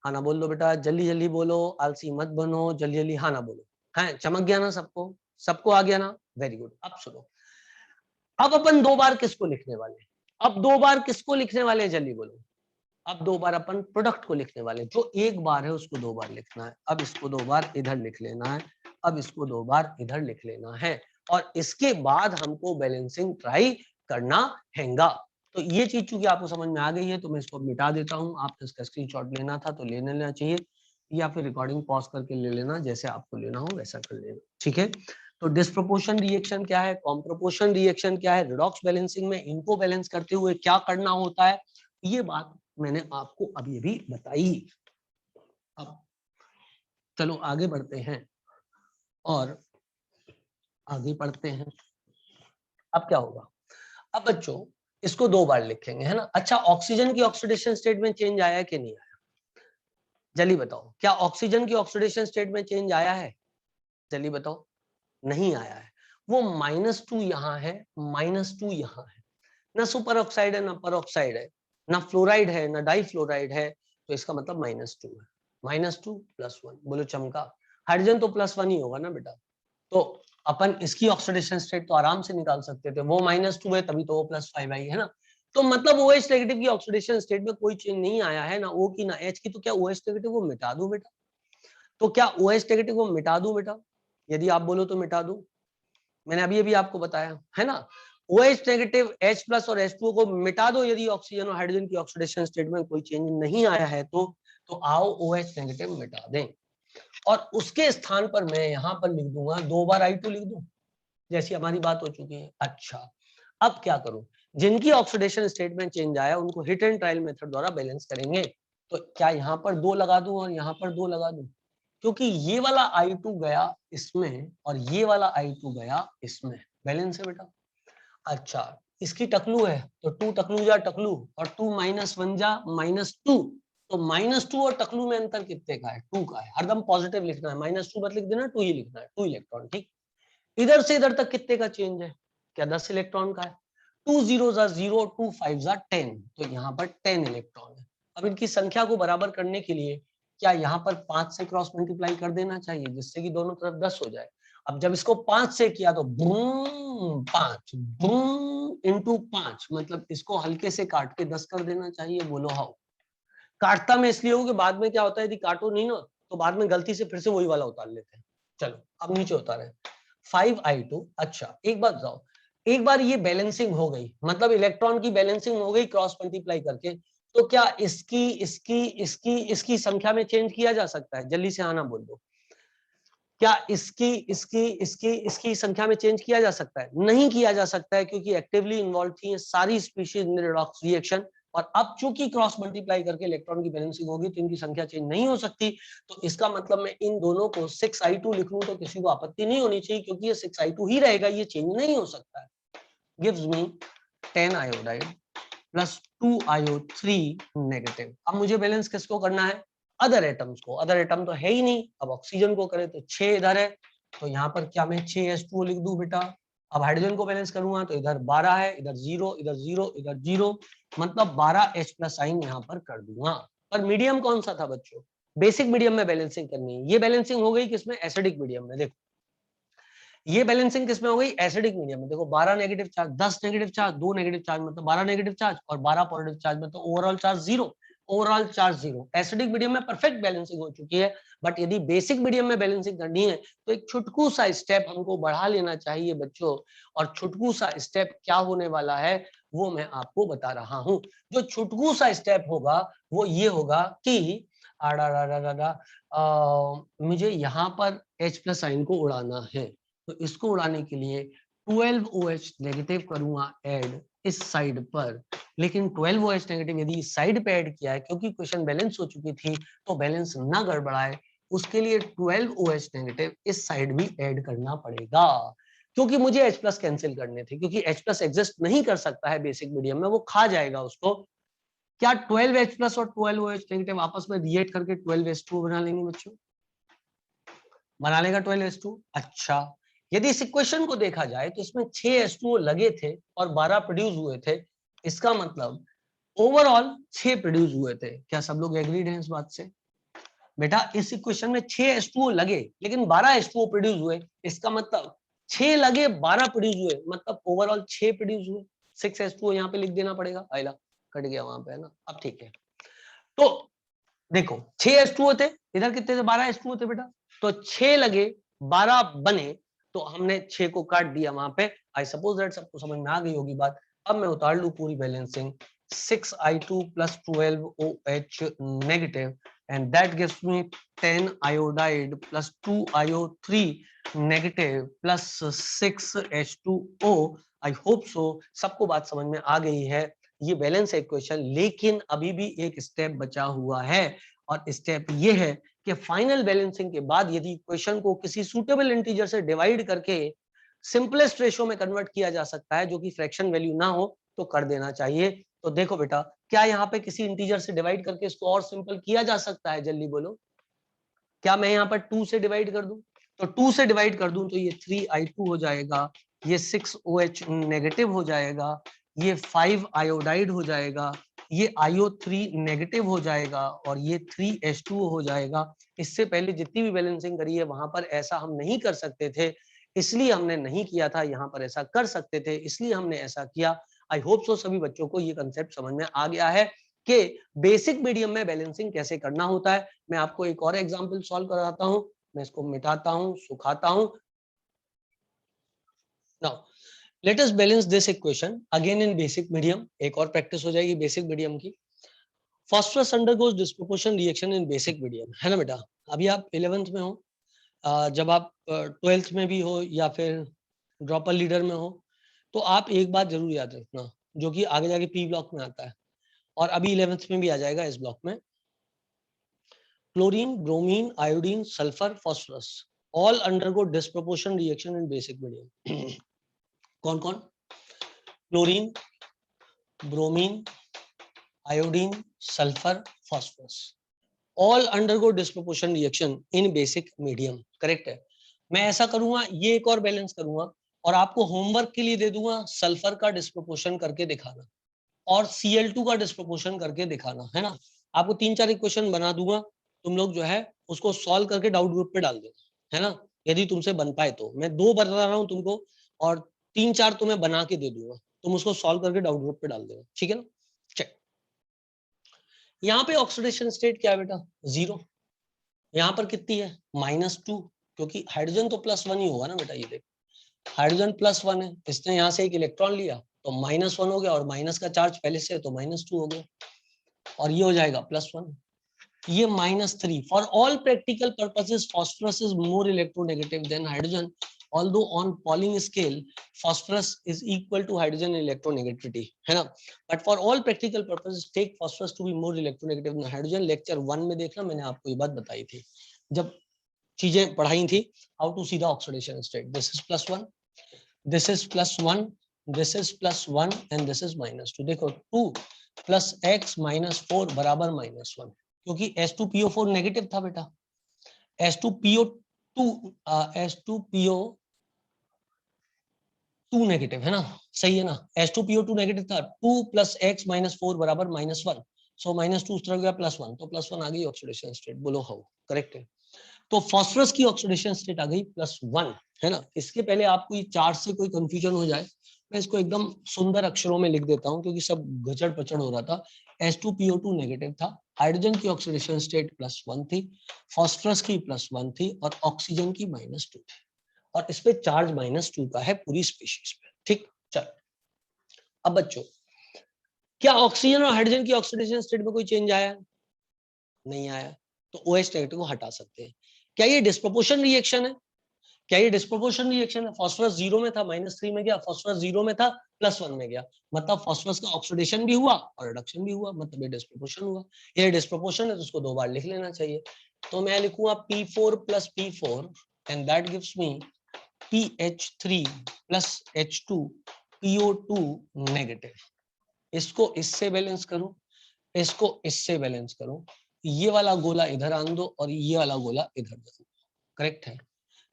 A: हाँ ना बोल दो बेटा, जल्दी जल्दी बोलो, आलसी मत बनो, जल्दी जल्दी हाँ ना बोलो। है चमक गया ना सबको, सबको आ गया ना, वेरी गुड। अब सुनो, अब अपन दो बार किसको लिखने वाले, अब दो बार किसको लिखने वाले, जल्दी बोलो। अब दो बार अपन प्रोडक्ट को लिखने वाले, जो एक बार है उसको दो बार लिखना है। अब इसको दो बार इधर लिख लेना है, अब इसको दो बार इधर लिख लेना है, और इसके बाद हमको बैलेंसिंग ट्राई करना हैगा। तो ये चीज चूंकि आपको समझ में आ गई है तो मैं इसको मिटा देता हूँ। आपको इसका स्क्रीनशॉट लेना था तो ले लेना चाहिए, या फिर रिकॉर्डिंग पॉज करके ले लेना, जैसे आपको लेना हो वैसा कर लेना, ठीक है। तो डिस्प्रोपोर्शन रिएक्शन क्या है, कॉम प्रोपोर्शन रिएक्शन क्या है, रिडॉक्स बैलेंसिंग में इनको बैलेंस करते हुए क्या करना होता है, ये बात मैंने आपको अभी अभी बताई। अब चलो आगे बढ़ते हैं और आगे पढ़ते हैं। अब क्या होगा, अब बच्चों इसको दो बार लिखेंगे, है ना। अच्छा, ऑक्सीजन की ऑक्सीडेशन स्टेट में चेंज आया कि नहीं आया, जल्दी बताओ। क्या ऑक्सीजन की ऑक्सीडेशन स्टेट में चेंज आया है, जल्दी बताओ। नहीं आया है, वो -2 यहाँ है, -2 यहाँ है, ना सुपर ऑक्साइड है ना पर ऑक्साइड है, ना फ्लोराइड है ना डाइफ्लोराइड है, तो इसका मतलब -2 है। -2 +1, बोलो चमका। हाइड्रोजन तो +1 ही होगा ना बेटा, तो अपन इसकी ऑक्सीडेशन स्टेट तो आराम से निकाल सकते थे, वो -2 है तभी तो वो +5 आई है ना। तो मतलब OH नेगेटिव की ऑक्सीडेशन स्टेट में कोई चेंज नहीं आया है, ना O की ना H की, तो क्या OH नेगेटिव को मिटा दूं बेटा, तो क्या OH नेगेटिव को मिटा दूं बेटा, यदि आप बोलो तो मिटा दूं। मैंने अभी अभी आपको बताया है ना, OH नेगेटिव H+ और H2O को मिटा दो यदि ऑक्सीजन और हाइड्रोजन की ऑक्सीडेशन स्टेट में कोई चेंज नहीं आया है तो आओ OH नेगेटिव मिटा दें, और उसके स्थान पर मैं यहाँ पर लिख दूंगा, दो बार I2 लिख दूं, जैसी हमारी बात हो चुकी है। अच्छा, अब क्या करूं, जिनकी ऑक्सीडेशन स्टेट में चेंज आया उनको हिट एंड ट्रायल मेथड द्वारा बैलेंस करेंगे। तो क्या यहाँ पर 2 लगा दूं और यहाँ पर 2 लगा दूं, क्योंकि ये वाला I2 गया इसमें और ये वाला I2 गया इसमें, बैलेंस है बेटा। अच्छा, इसकी टकलू है तो 2 टकलू जा टकलू, और 2 -1 जा -2, तो -2 और टकलू में अंतर कितने का है, 2 का है। हरदम पॉजिटिव लिखना है, -2 मत लिख देना, 2 ही लिखना है, 2 इलेक्ट्रॉन, ठीक। इधर से इधर तक कितने का चेंज है, क्या 10 इलेक्ट्रॉन का है, 2 0 0, 2 5 10, तो यहाँ पर 10 इलेक्ट्रॉन है। अब इनकी संख्या को बराबर करने के लिए क्या यहाँ पर 5 से क्रॉस मल्टीप्लाई कर देना चाहिए, जिससे कि दोनों तरफ 10 हो जाए। अब जब इसको 5 से किया तो बूम 5 बूम इंटू 5, मतलब इसको हल्के से काट के 10 कर देना चाहिए, बोलो हाउ। काटता मैं इसलिए हूँ कि बाद में क्या होता है, यदि काटो नहीं ना तो बाद में गलती से फिर से वही वाला उतार लेते हैं। चलो अब नीचे उतारे 5I2। अच्छा एक बात बताओ, एक बार ये बैलेंसिंग हो गई, मतलब इलेक्ट्रॉन की बैलेंसिंग हो गई क्रॉस मल्टीप्लाई करके, तो क्या इसकी संख्या में चेंज किया जा सकता है, जल्दी से आना बोल दो। क्या इसकी संख्या में चेंज किया जा सकता है, नहीं किया जा सकता है, क्योंकि एक्टिवली इन्वॉल्व थी सारी स्पीशीज इन रिडॉक्स रिएक्शन। और अब चूंकि क्रॉस मल्टीप्लाई करके इलेक्ट्रॉन की बैलेंसिंग होगी तो इनकी संख्या चेंज नहीं हो सकती। तो इसका मतलब मैं इन दोनों को 6I2 लिख लूं तो किसी को आपत्ति नहीं होनी चाहिए, क्योंकि ये 6I2 ही रहेगा, ये चेंज नहीं हो सकता है। Gives me 10 iodide plus 2IO3 negative. अब मुझे बैलेंस किसको करना है, अदर एटम्स को। अदर एटम तो है ही नहीं, अब ऑक्सीजन को करें तो 6 इधर है, तो यहाँ पर क्या मैं 6H2O लिख दूं बेटा। अब हाइड्रोजन को बैलेंस करूंगा तो इधर 12 है, इधर 0, इधर 0, इधर 0, मतलब 12H+ साइन यहाँ पर कर दूंगा। पर मीडियम कौन सा था बच्चों, बेसिक मीडियम में बैलेंसिंग करनी है। ये बैलेंसिंग हो गई किसमें, एसिडिक मीडियम में। देखो ये बैलेंसिंग किसमें हो गई, एसिडिक मीडियम में। देखो 12 negative charge, 10 negative charge, 2 negative charge, मतलब 12 नेगेटिव चार्ज, और 12 पॉजिटिव चार्ज, मतलब overall charge 0। Overall charge 0, acidic medium में परफेक्ट बैलेंसिंग हो चुकी है। बट यदि बेसिक मीडियम में बैलेंसिंग करनी है तो एक छुटकू सा स्टेप हमको बढ़ा लेना चाहिए बच्चों। और छुटकू सा स्टेप क्या होने वाला है वो मैं आपको बता रहा हूं। जो छुटकू सा स्टेप होगा वो ये होगा कि मुझे यहाँ पर H+ साइन को उड़ाना है, तो इसको उड़ाने के लिए 12OH नेगेटिव करूंगा ऐड इस साइड पर। लेकिन 12OH नेगेटिव यदि इस साइड पे ऐड किया है, क्योंकि क्वेश्चन बैलेंस हो चुकी थी, तो बैलेंस ना गड़बड़ाए उसके लिए 12OH नेगेटिव इस साइड भी ऐड करना पड़ेगा, क्योंकि मुझे H+ कैंसिल करने थे, क्योंकि H+ एग्जिस्ट नहीं कर सकता है बेसिक मीडियम में, वो खा जाएगा उसको। क्या 12H प्लस और 12OH नेगेटिव आपस में रिएक्ट करके 12H2O बना लेंगे बच्चों? बना लेगा 12H2? अच्छा, यदि इस इक्वेशन को देखा जाए तो इसमें 6 H2O लगे थे और 12 प्रोड्यूस हुए थे। इसका मतलब ओवरऑल 6 प्रोड्यूस हुए थे। क्या सब लोग एग्रीड हैं इस बात से? बेटा इस इक्वेशन में 6 H2O लगे लेकिन 12 H2O प्रोड्यूस हुए। इसका मतलब 6 लगे 12 प्रोड्यूस हुए, मतलब ओवरऑल 6 प्रोड्यूस हुए। 6 H2O यहाँ पे लिख देना पड़ेगा। आइला कट गया वहां पे, है ना? अब ठीक है, तो देखो 6 H2O थे, इधर कितने थे? 12 H2O थे बेटा। तो 6 लगे 12 बने, तो हमने 6 को काट दिया वहां पे। आई सपोज दैट सबको समझ में आ गई होगी बात। अब मैं उतार लू पूरी balancing. 6I2 plus 12OH negative and that gives me 10 iodide plus 2IO3 negative plus 6H2O. I hope so सबको बात समझ में आ गई है। ये बैलेंस इक्वेशन, लेकिन अभी भी एक स्टेप बचा हुआ है और स्टेप ये है कि फाइनल बैलेंसिंग के बाद यदि इक्वेशन को किसी सूटेबल इंटीजर से डिवाइड करके सिंपलेस्ट रेशो में कन्वर्ट किया जा सकता है जो कि फ्रैक्शन वैल्यू ना हो तो कर देना चाहिए। तो देखो बेटा, क्या यहाँ पे किसी इंटीजर से डिवाइड करके इसको और सिंपल किया जा सकता है? जल्दी बोलो। क्या मैं यहाँ पर 2 से डिवाइड कर दूं? तो 2 से डिवाइड कर दूं तो ये 3I2 हो जाएगा, ये 6OH नेगेटिव हो जाएगा, ये 5 आयोडाइड हो जाएगा, ये IO3 नेगेटिव हो जाएगा और ये 3H2O हो जाएगा। इससे पहले जितनी भी बैलेंसिंग करी है वहां पर ऐसा हम नहीं कर सकते थे, इसलिए हमने नहीं किया था। यहाँ पर ऐसा कर सकते थे, इसलिए हमने ऐसा किया। आई होप सो सभी बच्चों को ये कंसेप्ट समझ में आ गया है कि बेसिक मीडियम में बैलेंसिंग कैसे करना होता है। मैं आपको एक और एग्जांपल सॉल्व कराता हूं। मैं इसको मिटाता हूं, सुखाता हूं। Now let us balance this equation again in basic medium. एक और प्रैक्टिस हो जाएगी बेसिक मीडियम की। Phosphorus undergoes disproportion reaction in basic medium, है ना बेटा? अभी आप 11th में हो, जब आप 12th में भी हो या फिर ड्रॉपर लीडर में हो, तो आप एक बात जरूर याद रखना जो कि आगे जाके पी ब्लॉक में आता है और अभी 11th में भी आ जाएगा इस ब्लॉक में। Chlorine, bromine, iodine, sulphur, phosphorus all undergo disproportion reaction in basic medium. कौन कौन? Chlorine, bromine, iodine, sulphur, phosphorus all undergo disproportion reaction in basic medium. Correct है। मैं ऐसा करूंगा, ये एक और बैलेंस करूंगा और आपको होमवर्क के लिए दे दूंगा सल्फर का डिस्प्रोपोर्शन करके दिखाना और Cl2 का डिस्प्रोपोर्शन करके दिखाना, है ना? आपको 3-4 इक्वेशन बना दूंगा, तुम लोग जो है उसको सॉल्व करके डाउट ग्रुप पे डाल देना, है ना? यदि तुमसे बन पाए तो। मैं 2 बता रहा हूं तुमको और 3-4 तुम्हें बना के दे दूंगा, तुम उसको सॉल्व करके डाउट ग्रुप पे डाल देना, ठीक है ना? चेक। यहाँ पे ऑक्सीडेशन स्टेट क्या है बेटा? 0। यहाँ पर कितनी है? -2, क्योंकि हाइड्रोजन तो +1 ही होगा ना बेटा। ये देख, हाइड्रोजन +1 है, इसने यहाँ से एक इलेक्ट्रॉन लिया तो -1 हो गया और माइनस का चार्ज पहले से है तो -2 हो गया और ये हो जाएगा +1। ये -3। For all practical purposes phosphorus is more electronegative than hydrogen, although on Pauling scale phosphorus is equal to hydrogen in electronegativity, है ना? But for all practical purposes take phosphorus to be more electronegative than hydrogen। Lecture 1 में देखना, मैंने आपको ये बात बताई थी जब चीजें पढ़ाई थी, how to see the oxidation state. This is +1, this is +1, this is +1 and this is -2। देखो 2 + x - 4 बराबर -1, क्योंकि H2PO4 नेगेटिव था बेटा। H2PO2 H2PO2 नेगेटिव है ना? सही है ना? H2PO2 नेगेटिव था। 2 + x - 4 बराबर -1, सो -2 उस तरह गया +1, तो +1 आ गई ऑक्सीडेशन स्टेट। बोलो हाउ? करेक्ट है। तो फास्फोरस की ऑक्सीडेशन स्टेट आ गई +1, है ना? इसके पहले आपको ये चार्ट से कोई कंफ्यूजन हो जाए, मैं इसको एकदम सुंदर अक्षरों में लिख देता हूं क्योंकि सब घचड़ पचड़ हो रहा था। H2PO2 नेगेटिव था, हाइड्रोजन की ऑक्सीडेशन स्टेट +1 थी, फास्फोरस की +1 थी और ऑक्सीजन की -2 थी और इस पे चार्ज -2 का है पूरी स्पीशीज पे। ठीक, चल अब बच्चों, क्या ऑक्सीजन और हाइड्रोजन की ऑक्सीडेशन स्टेट में कोई चेंज आया? नहीं आया, तो OH नेगेटिव को हटा सकते हैं। क्या ये डिस्प्रोपोर्शन रिएक्शन है? क्या ये डिस्प्रोपोर्शन रिएक्शन है? फास्फोरस 0 में था, -3 में गया, फास्फोरस 0 में था, +1 में गया, मतलब फास्फोरस का ऑक्सीडेशन भी हुआ और रिडक्शन भी हुआ, मतलब ये डिस्प्रोपोर्शन हुआ। ये डिस्प्रोपोर्शन है तो उसको 2 बार लिख लेना चाहिए। तो मैं लिखूंगा P4 + P4 and that gives me PH3 + H2PO2 negative. इसको इससे बैलेंस करूं इसको इससे बैलेंस करो, ये वाला गोला इधर आन दो और ये वाला गोला इधर दो, करेक्ट है।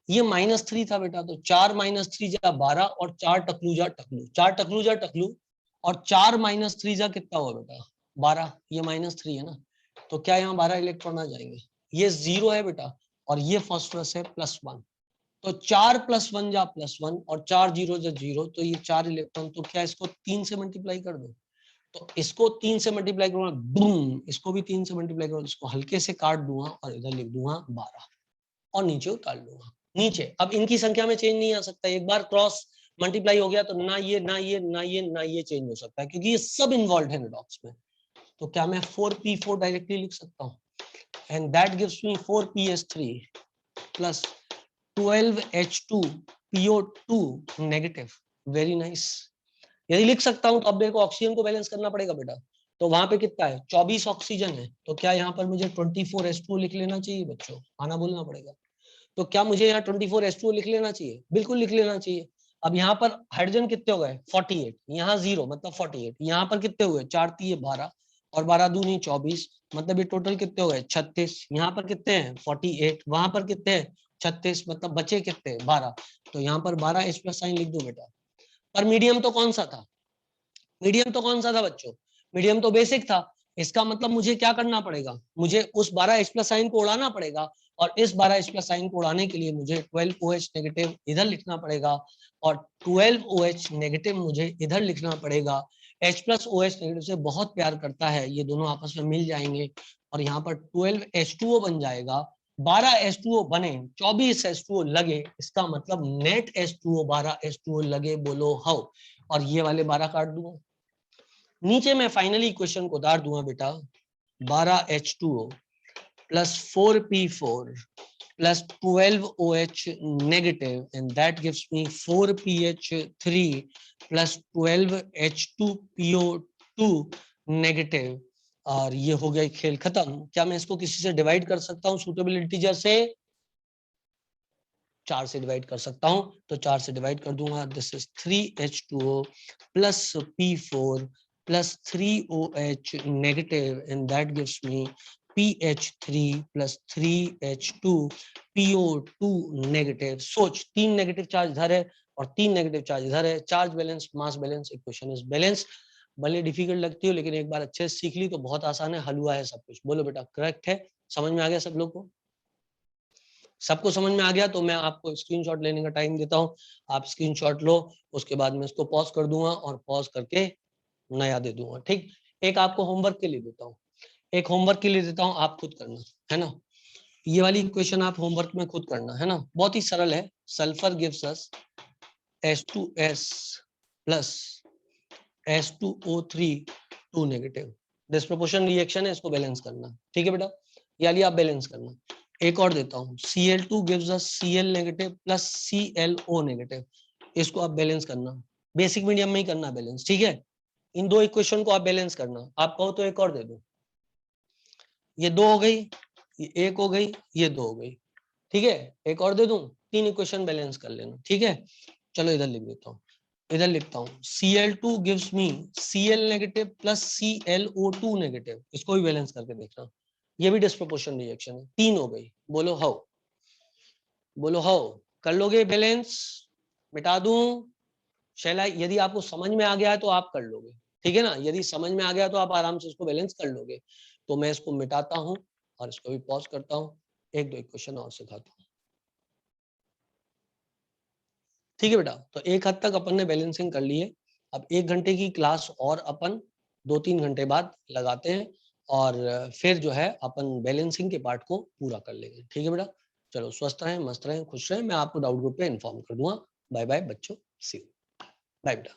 A: ये -3 था बेटा, तो 4 - 3 जा 12 और 4 टकलू जा टकलू, 4 टकलू जा टकलू और 4 - 3 जा कितना हुआ बेटा 12, ये -3 है ना, तो क्या यहाँ 12 इलेक्ट्रॉन आ जाएंगे, ये 0 है बेटा और ये फास्फोरस है +1, तो 4 + 1 जा +1 और 4 0 जा 0, तो ये 4 इलेक्ट्रॉन, तो क्या इसको 3 से मल्टीप्लाई कर दो, तो इसको 3 से मल्टीप्लाई करूंगा, बूम, इसको भी 3 से मल्टीप्लाई करूंगा, इसको हल्के से काट दूंगा और इधर लिख दूंगा 12 और नीचे उतार लूंगा। नीचे अब इनकी संख्या में चेंज नहीं आ सकता, एक बार क्रॉस मल्टीप्लाई हो गया तो ना ये ना ये ना ये ना ये चेंज हो सकता है, क्योंकि ये सब इन्वॉल्व है रिडॉक्स में। तो क्या मैं 4p4 डायरेक्टली लिख सकता हूँ, and that gives me 4ps3 plus 12h2PO2 negative. Very nice. यदि लिख सकता हूं तो अब मेरे को ऑक्सीजन को बैलेंस करना पड़ेगा बेटा, तो वहां पे कितना है 24 ऑक्सीजन है, तो क्या यहाँ पर मुझे 24H2 लिख लेना चाहिए बच्चों, आना बोलना पड़ेगा, तो क्या मुझे यहाँ 24H2 लिख लेना चाहिए, बिल्कुल लिख लेना चाहिए। अब यहाँ पर हाइड्रोजन कितने हो गए 48, यहाँ 0 मतलब 48, यहाँ पर कितने हुए 4 3 12 और 12 दूनी 24, मतलब ये टोटल कितने हो गए 36, यहाँ पर कितने हैं 48, वहां पर कितने हैं 36, मतलब बचे कितने 12, तो यहाँ पर 12 H+ साइन लिख दो बेटा। पर मीडियम तो कौन सा था, मीडियम तो कौन सा था बच्चों, मीडियम तो बेसिक था, इसका मतलब मुझे क्या करना पड़ेगा, मुझे उस 12H+ साइन को उड़ाना पड़ेगा, और इस 12H+ साइन को उड़ाने के लिए मुझे 12OH नेगेटिव इधर लिखना पड़ेगा और 12OH नेगेटिव मुझे इधर लिखना पड़ेगा। H+OH नेगेटिव से बहुत प्यार करता है, ये दोनों आपस में मिल जाएंगे और यहाँ पर 12H2O बन जाएगा। 12H2O बने 24H2O लगे, इसका मतलब नेट H2O 12H2O लगे, बोलो हाउ, और ये वाले 12 काट दूंगा। नीचे मैं फाइनली इक्वेशन को उतार दूंगा बेटा, 12H2O plus 4p4 plus 12OH negative, and that gives me 4pH3 plus 12H2PO2 negative। और ये हो गया खेल खत्म। क्या मैं इसको किसी से डिवाइड कर सकता हूँ सूटेबल इंटीजर से, 4 से डिवाइड कर सकता हूं, तो 4 से डिवाइड कर दूंगा। This is 3H2O plus P4 plus 3OH negative, and that gives me PH3 plus 3H2PO2 negative. सोच 3 नेगेटिव चार्ज इधर है और 3 नेगेटिव चार्ज इधर है, charge balance mass balance, equation is balance. भले डिफिकल्ट लगती हो लेकिन एक बार अच्छे से सीख ली तो बहुत आसान है, हलवा है सब कुछ। बोलो बेटा करेक्ट है, समझ में आ गया सब लोग को, सबको समझ में आ गया? तो मैं आपको स्क्रीनशॉट लेने का टाइम देता हूं, आप स्क्रीनशॉट लो, उसके बाद मैं इसको पॉज कर दूंगा और पॉज करके नया दे दूंगा। ठीक, एक आपको होमवर्क के लिए देता हूँ, एक होमवर्क के लिए देता हूँ, आप खुद करना है ना। ये वाली इक्वेशन आप होमवर्क में खुद करना है ना, बहुत ही सरल है। Sulphur gives us H2S plus H2O3 2 negative, disproportion reaction है, इसको बैलेंस करना। ठीक है बेटा, ये वाली आप बैलेंस करना। एक और देता हूँ, Cl2 gives us Cl negative plus ClO negative, इसको आप बैलेंस करना, बेसिक मीडियम में ही करना बैलेंस। ठीक है, इन दो इक्वेशन को आप बैलेंस करना। आप कहो तो एक और दे दो, ये 2 हो गई, ये 1 हो गई, ये 2 हो गई। ठीक है, एक और दे दूं, 3 इक्वेशन बैलेंस कर लेना। ठीक है, चलो इधर लिख देता हूँ, इधर लिखता हूँ Cl2 gives me Cl negative plus ClO2 negative, इसको भी बैलेंस करके देखना। ये भी डिस्प्रोपोर्शन रिएक्शन है, 3 हो गई। बोलो हाउ, बोलो हाउ, कर लोगे बैलेंस? मिटा दूं शैला? यदि आपको समझ में आ गया है तो आप कर लोगे, ठीक है ना, यदि समझ में आ गया तो आप आराम से इसको बैलेंस कर लोगे। तो मैं इसको मिटाता हूं और इसको भी पॉज करता हूं, एक दो इक्वेशन और सिखाता हूं। ठीक है बेटा, तो एक हद तक अपन ने बैलेंसिंग कर ली है। अब 1 घंटे की क्लास और अपन 2-3 घंटे बाद लगाते हैं और फिर जो है अपन बैलेंसिंग के पार्ट को पूरा कर लेंगे। ठीक है बेटा, चलो स्वस्थ रहें, मस्त रहें, खुश रहें। मैं आपको डाउट ग्रुप पे इन्फॉर्म कर दूंगा। बाय बाय बच्चों, सी यू, बाय बेटा।